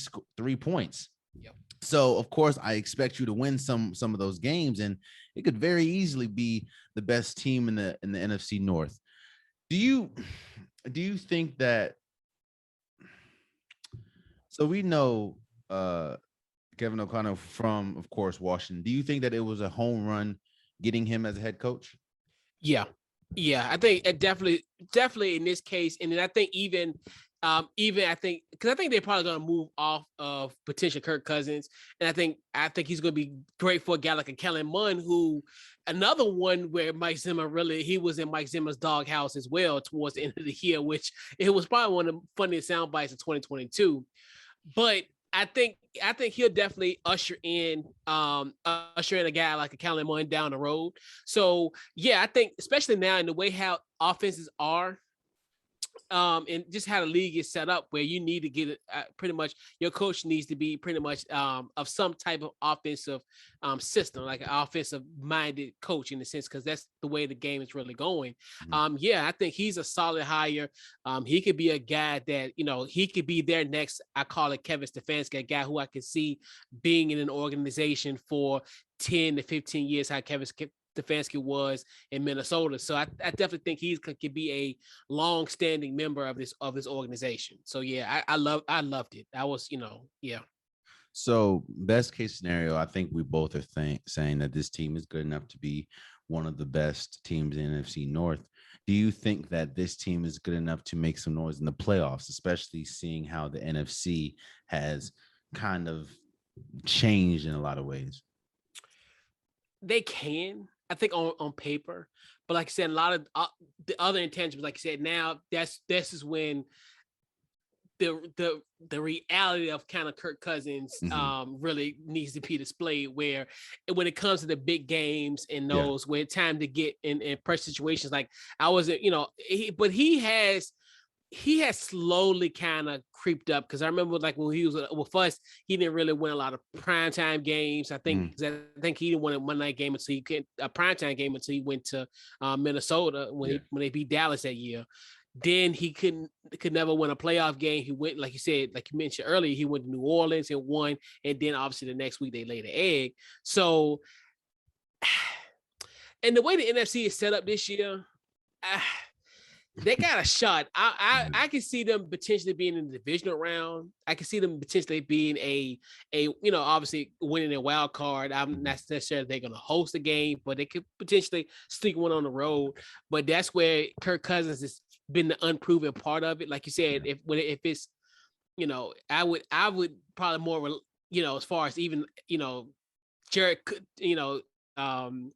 points. Yep. So of course I expect you to win some of those games, and it could very easily be the best team in the NFC North. Do you think that? So we know Kevin O'Connell from, of course, Washington. Do you think that it was a home run getting him as a head coach? Yeah. Yeah, I think it definitely in this case, and then I think even I think because I think they're probably going to move off of potential Kirk Cousins, and I think he's going to be great for a guy like a Kellen Mond, who another one where Mike Zimmer he was in Mike Zimmer's doghouse as well towards the end of the year, which it was probably one of the funniest sound bites of 2022. But I think he'll definitely usher in a guy like a Kellen Mond down the road. So yeah, I think especially now in the way how offenses are, and just how the league is set up, where you need to get it pretty much your coach needs to be pretty much of some type of offensive system, like an offensive minded coach in a sense, because that's the way the game is really going. Yeah, I think he's a solid hire. He could be a guy that, he could be there next. I call it Kevin Stefanski, a guy who I can see being in an organization for 10 to 15 years, how Kevin Stefanski was in Minnesota. So I definitely think he could be a long-standing member of this organization. So yeah, I loved it. I was, yeah. So best case scenario, I think we both are saying that this team is good enough to be one of the best teams in NFC North. Do you think that this team is good enough to make some noise in the playoffs, especially seeing how the NFC has kind of changed in a lot of ways? They can, I think, on paper, but like I said, a lot of the other intangibles, like I said, now this is when the reality of kind of Kirk Cousins really needs to be displayed, where when it comes to the big games and those where it's time to get in pressure situations, like I wasn't, but he has slowly kind of creeped up, because I remember like when he was with us, he didn't really win a lot of primetime games. I think he didn't win a Monday night game until a primetime game until he went to Minnesota when they beat Dallas that year. Then he could never win a playoff game. He went, like you said, like you mentioned earlier, he went to New Orleans and won, and then obviously the next week they laid an egg. So, and the way the NFC is set up this year, they got a shot. I can see them potentially being in the divisional round. I can see them potentially being a obviously winning a wild card. I'm not necessarily they're going to host a game, but they could potentially sneak one on the road. But that's where Kirk Cousins has been the unproven part of it. Like you said, if it's, I would probably more, as far as even, Jared, I don't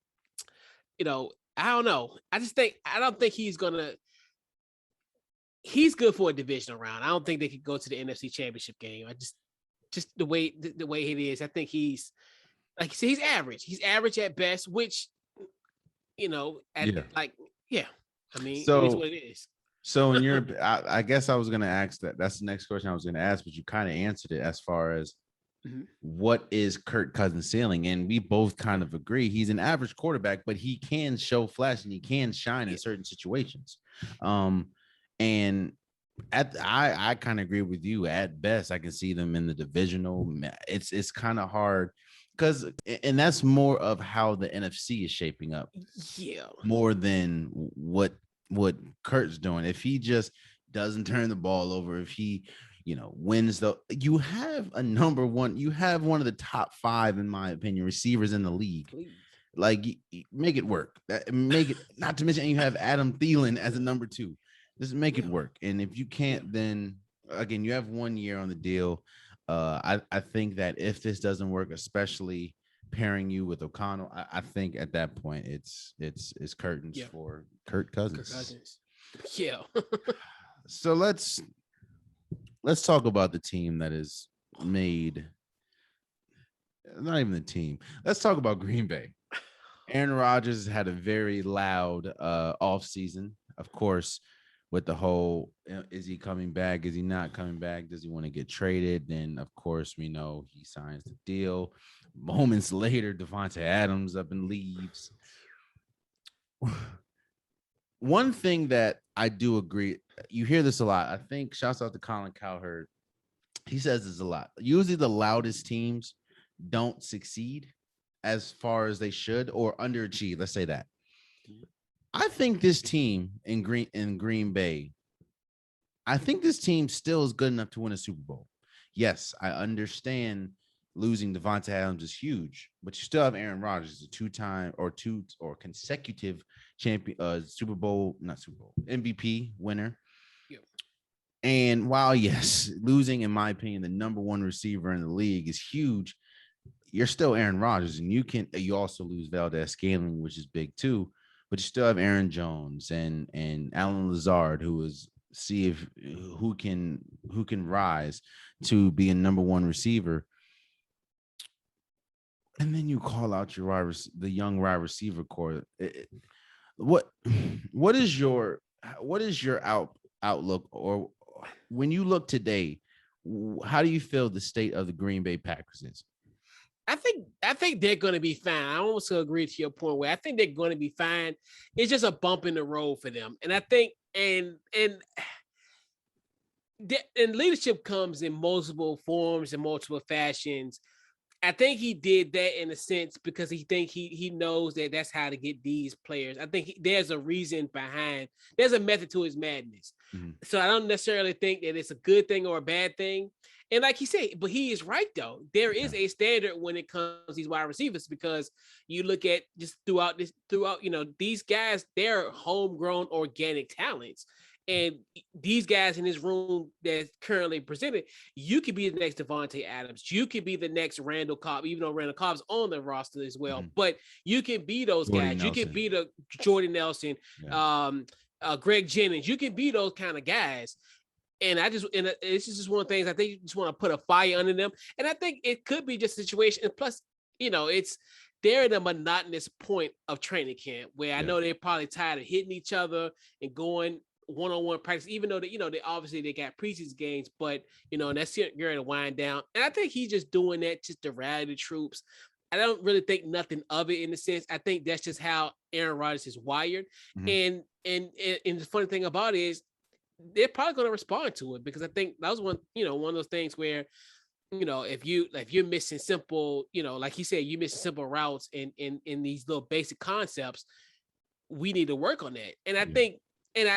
know. I don't think he's gonna. He's good for a divisional round. I don't think they could go to the NFC Championship game. I just the way it is. I think he's, like you said, he's average. He's average at best, which, I mean, so it is what it is. So in your, I guess I was going to ask that. That's the next question I was going to ask, but you kind of answered it as far as what is Kirk Cousins' ceiling, and we both kind of agree he's an average quarterback, but he can show flash and he can shine in certain situations. And I kind of agree with you. At best, I can see them in the divisional. It's kind of hard because, and that's more of how the NFC is shaping up. Yeah, more than what Kurt's doing. If he just doesn't turn the ball over, if he, wins you have you have one of the top 5, in my opinion, receivers in the league. Please. Like, make it work. Make it, not to mention you have Adam Thielen as a number 2. Just make it work. And if you can't, then again, you have 1 year on the deal. I think that if this doesn't work, especially pairing you with O'Connell, I think at that point it's curtains for Kirk Cousins. Yeah. So let's talk about the team that is made. Not even the team. Let's talk about Green Bay. Aaron Rodgers had a very loud offseason, of course, with the whole, is he coming back? Is he not coming back? Does he want to get traded? Then, of course, we know he signs the deal. Moments later, Devontae Adams up and leaves. one thing that I do agree, you hear this a lot. I think shouts out to Colin Cowherd. He says this a lot. Usually the loudest teams don't succeed as far as they should or underachieve. Let's say that. I think this team in Green Bay, I think this team still is good enough to win a Super Bowl. Yes, I understand losing Devontae Adams is huge, but you still have Aaron Rodgers, a two-time or consecutive champion, Super Bowl, not Super Bowl, MVP winner. Yep. And while yes, losing, in my opinion, the number one receiver in the league is huge, you're still Aaron Rodgers, and you also lose Valdez-Scantling, which is big too. But you still have Aaron Jones and Alan Lazard, who is see if who can rise to be a number one receiver. And then you call out the young wide receiver core. What is your outlook, or when you look today, how do you feel the state of the Green Bay Packers is? I think they're going to be fine. I almost agree to your point where I think they're going to be fine. It's just a bump in the road for them, and I think and leadership comes in multiple forms and multiple fashions. I think he did that in a sense because he knows that that's how to get these players. I think there's a reason behind. There's a method to his madness. Mm-hmm. So I don't necessarily think that it's a good thing or a bad thing. And like he said, but he is right though. There is a standard when it comes to these wide receivers because you look at just throughout these guys, they're homegrown organic talents. And these guys in this room that's currently presented, you could be the next Devontae Adams. You could be the next Randall Cobb, even though Randall Cobb's on the roster as well. Mm-hmm. But you can be those Jordy guys. Nelson. You can be the Jordy Nelson, Greg Jennings. You can be those kind of guys. And it's just one of the things I think you just want to put a fire under them. And I think it could be just a situation. And plus, they're at a monotonous point of training camp where I know they're probably tired of hitting each other and going one-on-one practice, even though they obviously they got preseason games, but and that's going to wind down. And I think he's just doing that just to rally the troops. I don't really think nothing of it in the sense. I think that's just how Aaron Rodgers is wired. Mm-hmm. And the funny thing about it is they're probably going to respond to it because I think that was one of those things where if you're missing simple, like he said, you're missing simple routes in these little basic concepts, we need to work on that. And I think, and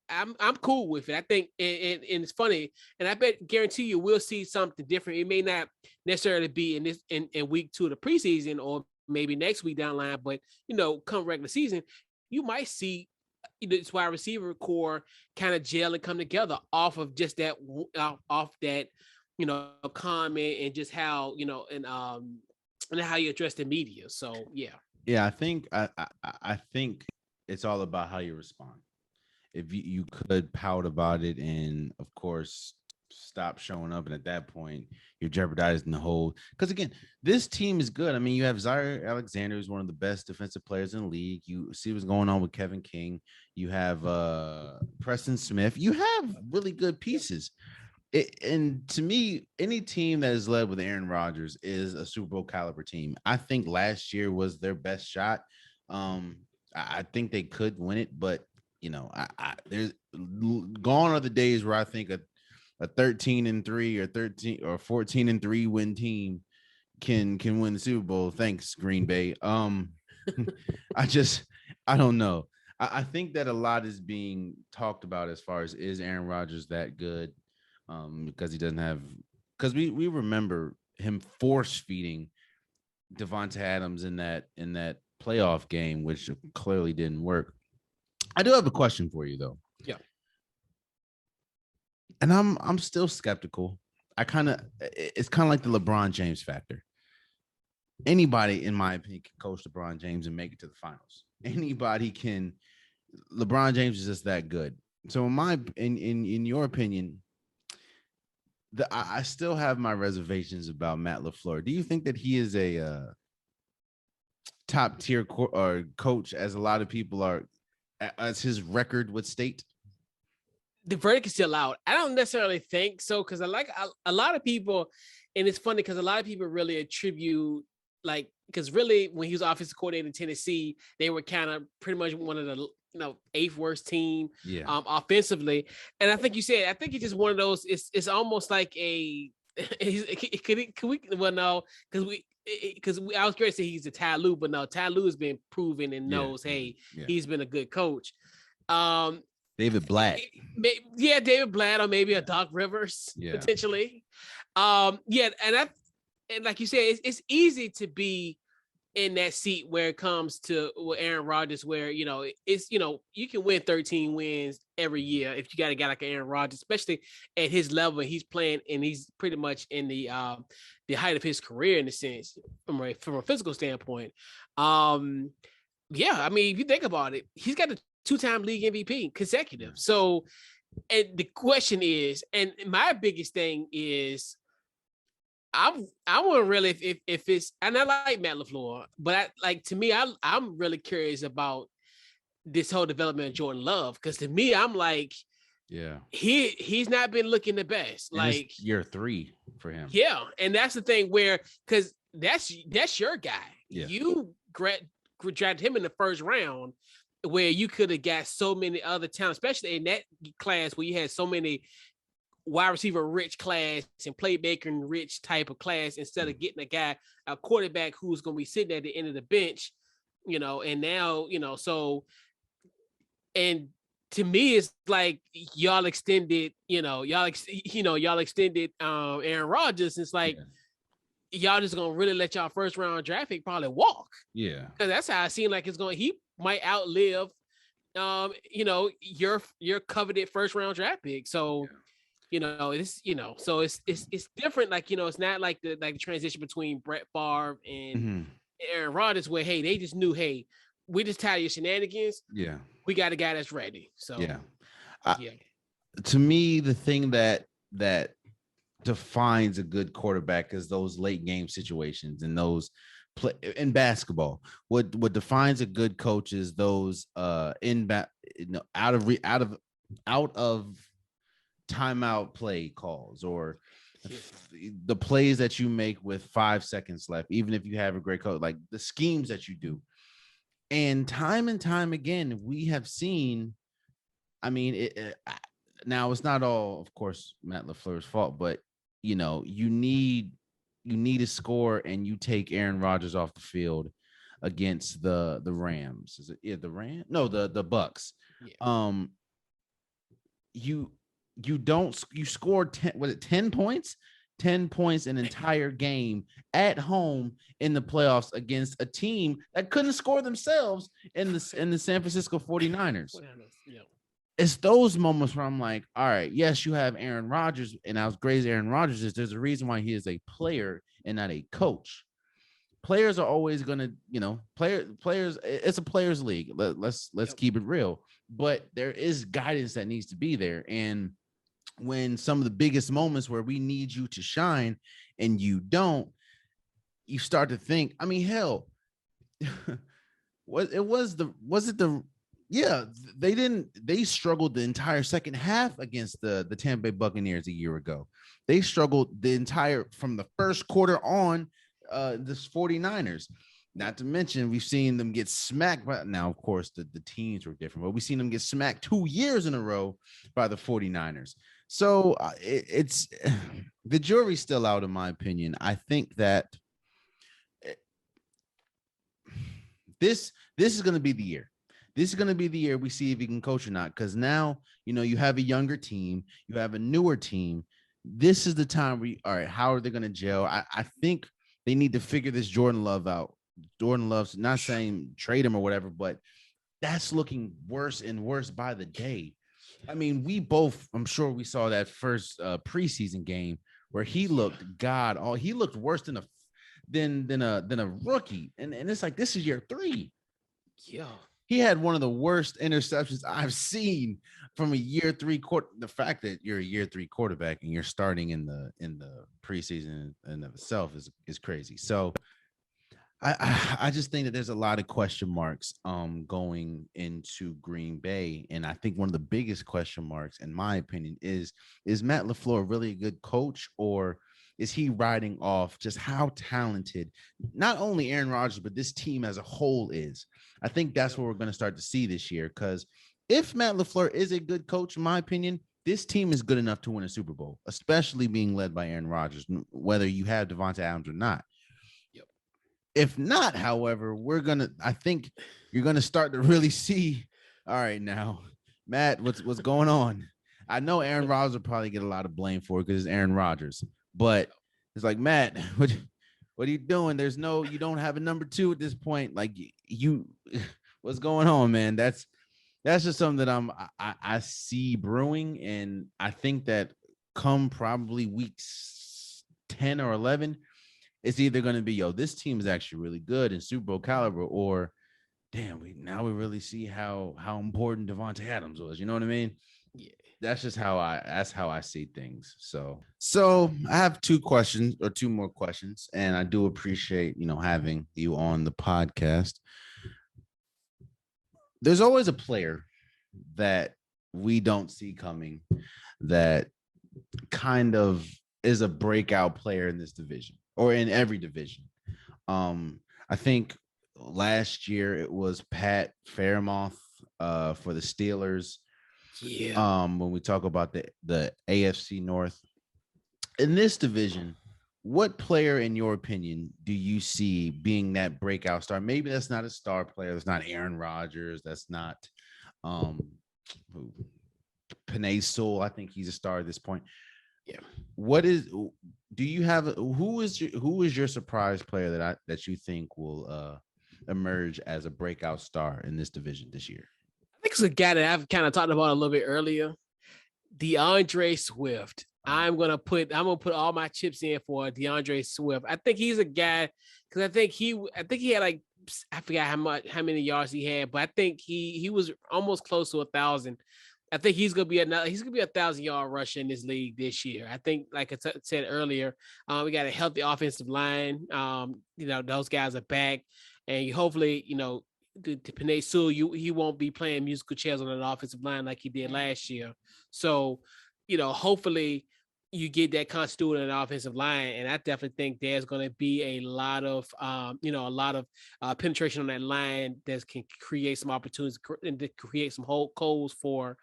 I'm cool with it. I think, and it's funny, and I guarantee you we'll see something different. It may not necessarily be in week 2 of the preseason or maybe next week down the line, but come regular season, you might see this wide receiver core kind of gel and come together off of just that, comment and just how and how you address the media. So I think I think it's all about how you respond. If you could pout about it and of course stop showing up, and at that point you're jeopardizing the whole, because again, this team is good. I mean, you have Zaire Alexander, who's one of the best defensive players in the league. You see what's going on with Kevin King. You have Preston Smith. You have really good pieces. And to me, any team that is led with Aaron Rodgers is a Super Bowl caliber team. I think last year was their best shot. I think they could win it, but there's gone are the days where I think a 13-3 or 14-3 win team can win the Super Bowl. Thanks, Green Bay. I don't know. I think that a lot is being talked about as far as, is Aaron Rodgers that good? Because he doesn't have, because we remember him force feeding Devontae Adams in that playoff game, which clearly didn't work. I do have a question for you though. Yeah. And I'm still skeptical. It's kind of like the LeBron James factor. Anybody, in my opinion, can coach LeBron James and make it to the finals. Anybody can. LeBron James is just that good. So in your opinion, I still have my reservations about Matt LaFleur. Do you think that he is a top tier coach, as a lot of people are, as his record would state? The verdict is still out. I don't necessarily think so, because a lot of people, and it's funny because a lot of people really attribute, because really when he was offensive coordinator in Tennessee, they were kind of pretty much one of the eighth worst team Yeah. offensively. And I think you said, I think it's just one of those. It's almost like a. Could we? Well, no, because I was curious to say he's a Ty Lue, but no, Ty Lue has been proven and knows, hey, he's been a good coach. David Blatt. Yeah, David Blatt, or maybe a Doc Rivers potentially. And like you said, it's easy to be in that seat where it comes to Aaron Rodgers, where it's you can win 13 wins every year if you got a guy like Aaron Rodgers, especially at his level. He's playing and he's pretty much in the height of his career in a sense from a physical standpoint. I mean, if you think about it, he's got a 2-time league MVP consecutive. So, and the question is, and my biggest thing is, I want really if it's, and I like Matt LaFleur, but to me, I'm really curious about this whole development of Jordan Love, because to me, I'm like, he's not been looking the best. And like year 3 for him. Yeah, and that's the thing where, because that's your guy. Yeah. You drafted him in the first round, where you could have got so many other talents, especially in that class where you had so many wide receiver rich class and playmaker rich type of class, instead of getting a quarterback who's going to be sitting at the end of the bench, and now, so, and to me, it's like y'all extended Aaron Rodgers. It's like, y'all just going to really let y'all first round draft pick probably walk. Yeah. Because that's how it seemed like he might outlive, your coveted first round draft pick. So, so it's different. Like, it's not like the transition between Brett Favre and Aaron Rodgers, where, hey, they just knew, hey, we just tired of your shenanigans. Yeah. We got a guy that's ready. So to me, the thing that defines a good quarterback is those late game situations and those play in basketball. What defines a good coach is those out of timeout play calls, or the plays that you make with 5 seconds left, even if you have a great coach, like the schemes that you do. And time again, we have seen, I mean, now it's not all, of course, Matt LaFleur's fault, but you need a score, and you take Aaron Rodgers off the field against the Rams. Is it the Rams? No, the Bucks. Yeah. You scored 10 points? 10 points an entire game at home in the playoffs against a team that couldn't score themselves in the San Francisco 49ers. Yeah. It's those moments where I'm like, all right, yes, you have Aaron Rodgers, and as great as Aaron Rodgers is, there's a reason why he is a player and not a coach. Players are always going to, players, it's a players league. Let's keep it real. But there is guidance that needs to be there. And when some of the biggest moments where we need you to shine and you don't, you start to think, I mean, hell, they struggled the entire second half against the Tampa Bay Buccaneers a year ago. They struggled the entire from the first quarter on this 49ers. Not to mention, we've seen them get smacked. But now, of course, the teams were different, but we've seen them get smacked 2 years in a row by the 49ers. So it's the jury's still out, in my opinion. I think that this is going to be the year. This is going to be the year we see if he can coach or not. Because now, you have a younger team, you have a newer team. This is the time all right, how are they going to gel? I think they need to figure this Jordan Love out. Jordan Love's not saying trade him or whatever, but that's looking worse and worse by the day. I mean, I'm sure we saw that first preseason game where he looked he looked worse than a rookie. And it's like, this is year 3. Yeah. He had one of the worst interceptions I've seen from a year 3 quarter. The fact that you're a year 3 quarterback and you're starting in the preseason in of itself is crazy. So I just think that there's a lot of question marks going into Green Bay. And I think one of the biggest question marks, in my opinion, is Matt LaFleur really a good coach, or is he riding off just how talented not only Aaron Rodgers, but this team as a whole is? I think that's what we're going to start to see this year, because if Matt LaFleur is a good coach, in my opinion, this team is good enough to win a Super Bowl, especially being led by Aaron Rodgers, whether you have Devonta Adams or not. Yep. If not, however, I think you're going to start to really see, all right, now, Matt, what's going on? I know Aaron Rodgers will probably get a lot of blame for it because it's Aaron Rodgers, but it's like, Matt, what are you doing? You don't have a number 2 at this point. Like what's going on, man? That's just something that I see brewing, and I think that come probably weeks 10 or 11, it's either going to be, this team is actually really good in Super Bowl caliber, or damn, we really see how important Devonta Adams was. You know what I mean? Yeah. That's how I see things. So I have 2 more questions, and I do appreciate, having you on the podcast. There's always a player that we don't see coming that kind of is a breakout player in this division or in every division. I think last year it was Pat Fairmouth for the Steelers. Yeah. When we talk about the AFC North in this division, what player, in your opinion, do you see being that breakout star? Maybe that's not a star player. That's not Aaron Rodgers. That's not Penei Sewell. I think he's a star at this point. Yeah. Who is your surprise player that you think will emerge as a breakout star in this division this year? I think it's a guy that I've kind of talked about a little bit earlier, DeAndre Swift. I'm gonna put all my chips in for DeAndre Swift. I think he's a guy because I think he had like, I forgot how many yards he had, but I think he was almost close to 1,000. I think he's gonna be a 1,000-yard rusher in this league this year. I think, like I said earlier, we got a healthy offensive line. Those guys are back, and hopefully, to Penei Sewell, he won't be playing musical chairs on an offensive line like he did last year. So, hopefully you get that continuity in the offensive line. And I definitely think there's going to be a lot of penetration on that line that can create some opportunities and to create some holes for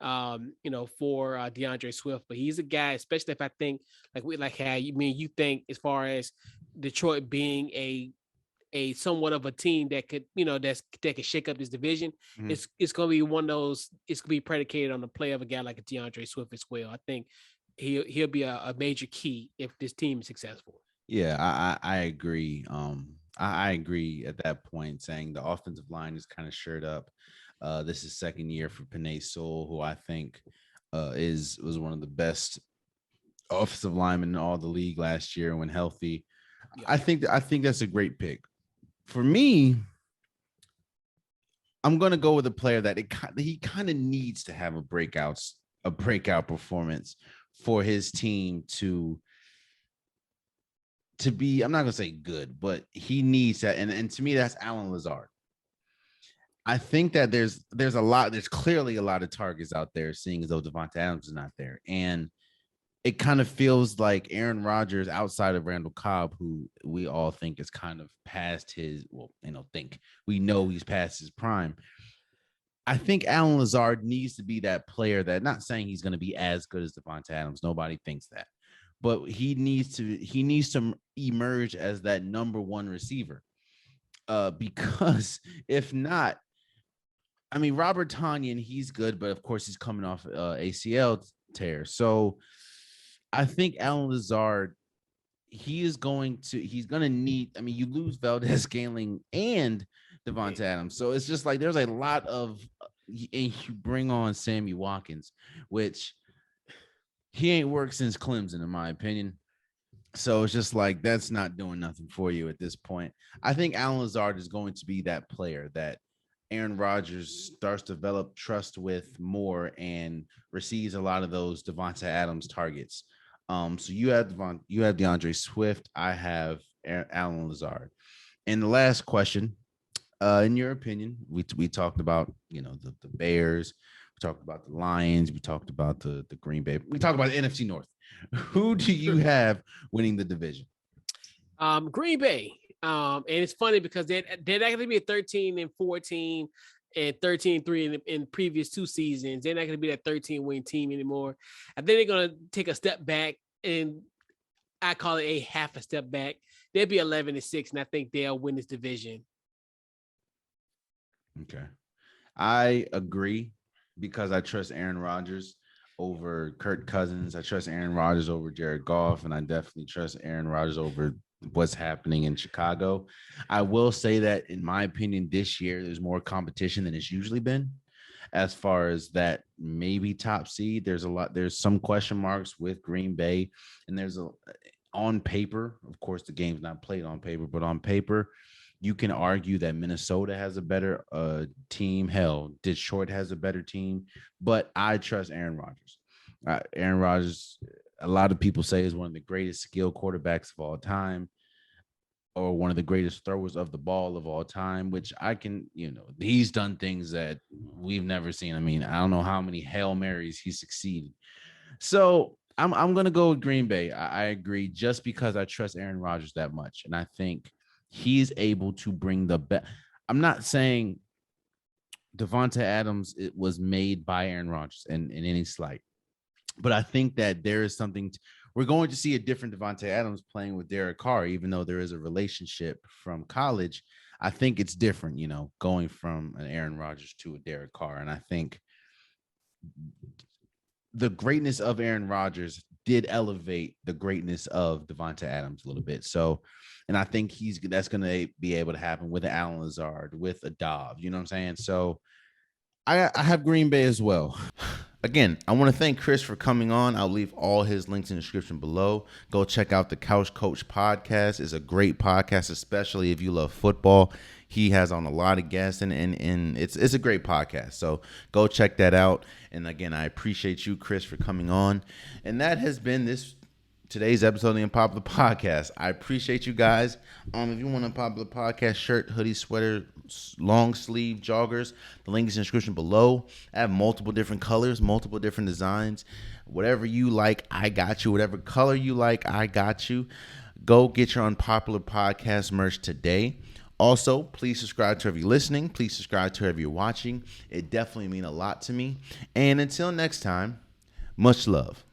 DeAndre Swift. But he's a guy, especially if I think you think as far as Detroit being a somewhat of a team that could, that could shake up this division. Mm-hmm. It's going to be one of those. It's going to be predicated on the play of a guy like a DeAndre Swift as well. I think he'll be a major key if this team is successful. Yeah, I agree. I agree at that point, saying the offensive line is kind of shored up. This is second year for Penei Sewell, who I think was one of the best offensive linemen in all the league last year when healthy. Yeah. I think that's a great pick. For me, I'm going to go with a player that he kind of needs to have a breakout performance for his team to be, I'm not going to say good, but he needs that. And to me, that's Allen Lazard. I think that there's clearly a lot of targets out there, seeing as though Devonta Adams is not there. And it kind of feels like Aaron Rodgers, outside of Randall Cobb, who we all think is kind of past his, we know he's past his prime. I think Allen Lazard needs to be that player that, not saying he's going to be as good as Devonta Adams. Nobody thinks that, but he needs to emerge as that number 1 receiver. Because if not, I mean, Robert Tonyan, he's good, but of course he's coming off ACL tear. So I think Allen Lazard, he's going to need, I mean, you lose Valdez-Scantling and Devonta Adams. So it's just like there's a lot of, and you bring on Sammy Watkins, which he ain't worked since Clemson, in my opinion. So it's just like that's not doing nothing for you at this point. I think Allen Lazard is going to be that player that Aaron Rodgers starts to develop trust with more and receives a lot of those Devonta Adams targets. So you have DeAndre Swift. I have Allen Lazard. And the last question, in your opinion, we talked about, the Bears. We talked about the Lions. We talked about the Green Bay. We talked about the NFC North. Who do you have winning the division? Green Bay. And it's funny because they're not going to be a 13-14 and 13-3 in previous 2 seasons. They're not going to be that 13-win team anymore. I think they're going to take a step back, and I call it a half a step back. They'll be 11-6, and I think they'll win this division. Okay. I agree because I trust Aaron Rodgers over Kirk Cousins. I trust Aaron Rodgers over Jared Goff, and I definitely trust Aaron Rodgers over what's happening in Chicago. I will say that, in my opinion, this year there's more competition than it's usually been. As far as that maybe top seed, there's some question marks with Green Bay, and on paper, of course, the game's not played on paper, but on paper, you can argue that Minnesota has a better team. Hell, Detroit has a better team, but I trust Aaron Rodgers. Aaron Rodgers, a lot of people say, is one of the greatest skill quarterbacks of all time, or one of the greatest throwers of the ball of all time, which I can, he's done things that we've never seen. I mean, I don't know how many Hail Marys he succeeded. So I'm going to go with Green Bay. I agree, just because I trust Aaron Rodgers that much. And I think he's able to bring the best. I'm not saying Devonta Adams was made by Aaron Rodgers in any slight, but I think that there is something we're going to see a different Devonta Adams playing with Derek Carr, even though there is a relationship from college. I think it's different, going from an Aaron Rodgers to a Derek Carr. And I think the greatness of Aaron Rodgers did elevate the greatness of Devonta Adams a little bit. So, and I think that's going to be able to happen with Allen Lazard, with a Dobbs, you know what I'm saying? So I have Green Bay as well. Again, I want to thank Chris for coming on. I'll leave all his links in the description below. Go check out the Couch Coach podcast. It's a great podcast, especially if you love football. He has on a lot of guests, and it's a great podcast. So go check that out. And again, I appreciate you, Chris, for coming on. And that has been today's episode of the Unpopular Podcast. I appreciate you guys. If you want an Unpopular Podcast shirt, hoodie, sweater, long sleeve joggers, the link is in the description below. I have multiple different colors, multiple different designs. Whatever you like, I got you. Whatever color you like, I got you. Go get your Unpopular Podcast merch today. Also, please subscribe to whoever you're listening. Please subscribe to whoever you're watching. It definitely means a lot to me. And until next time, much love.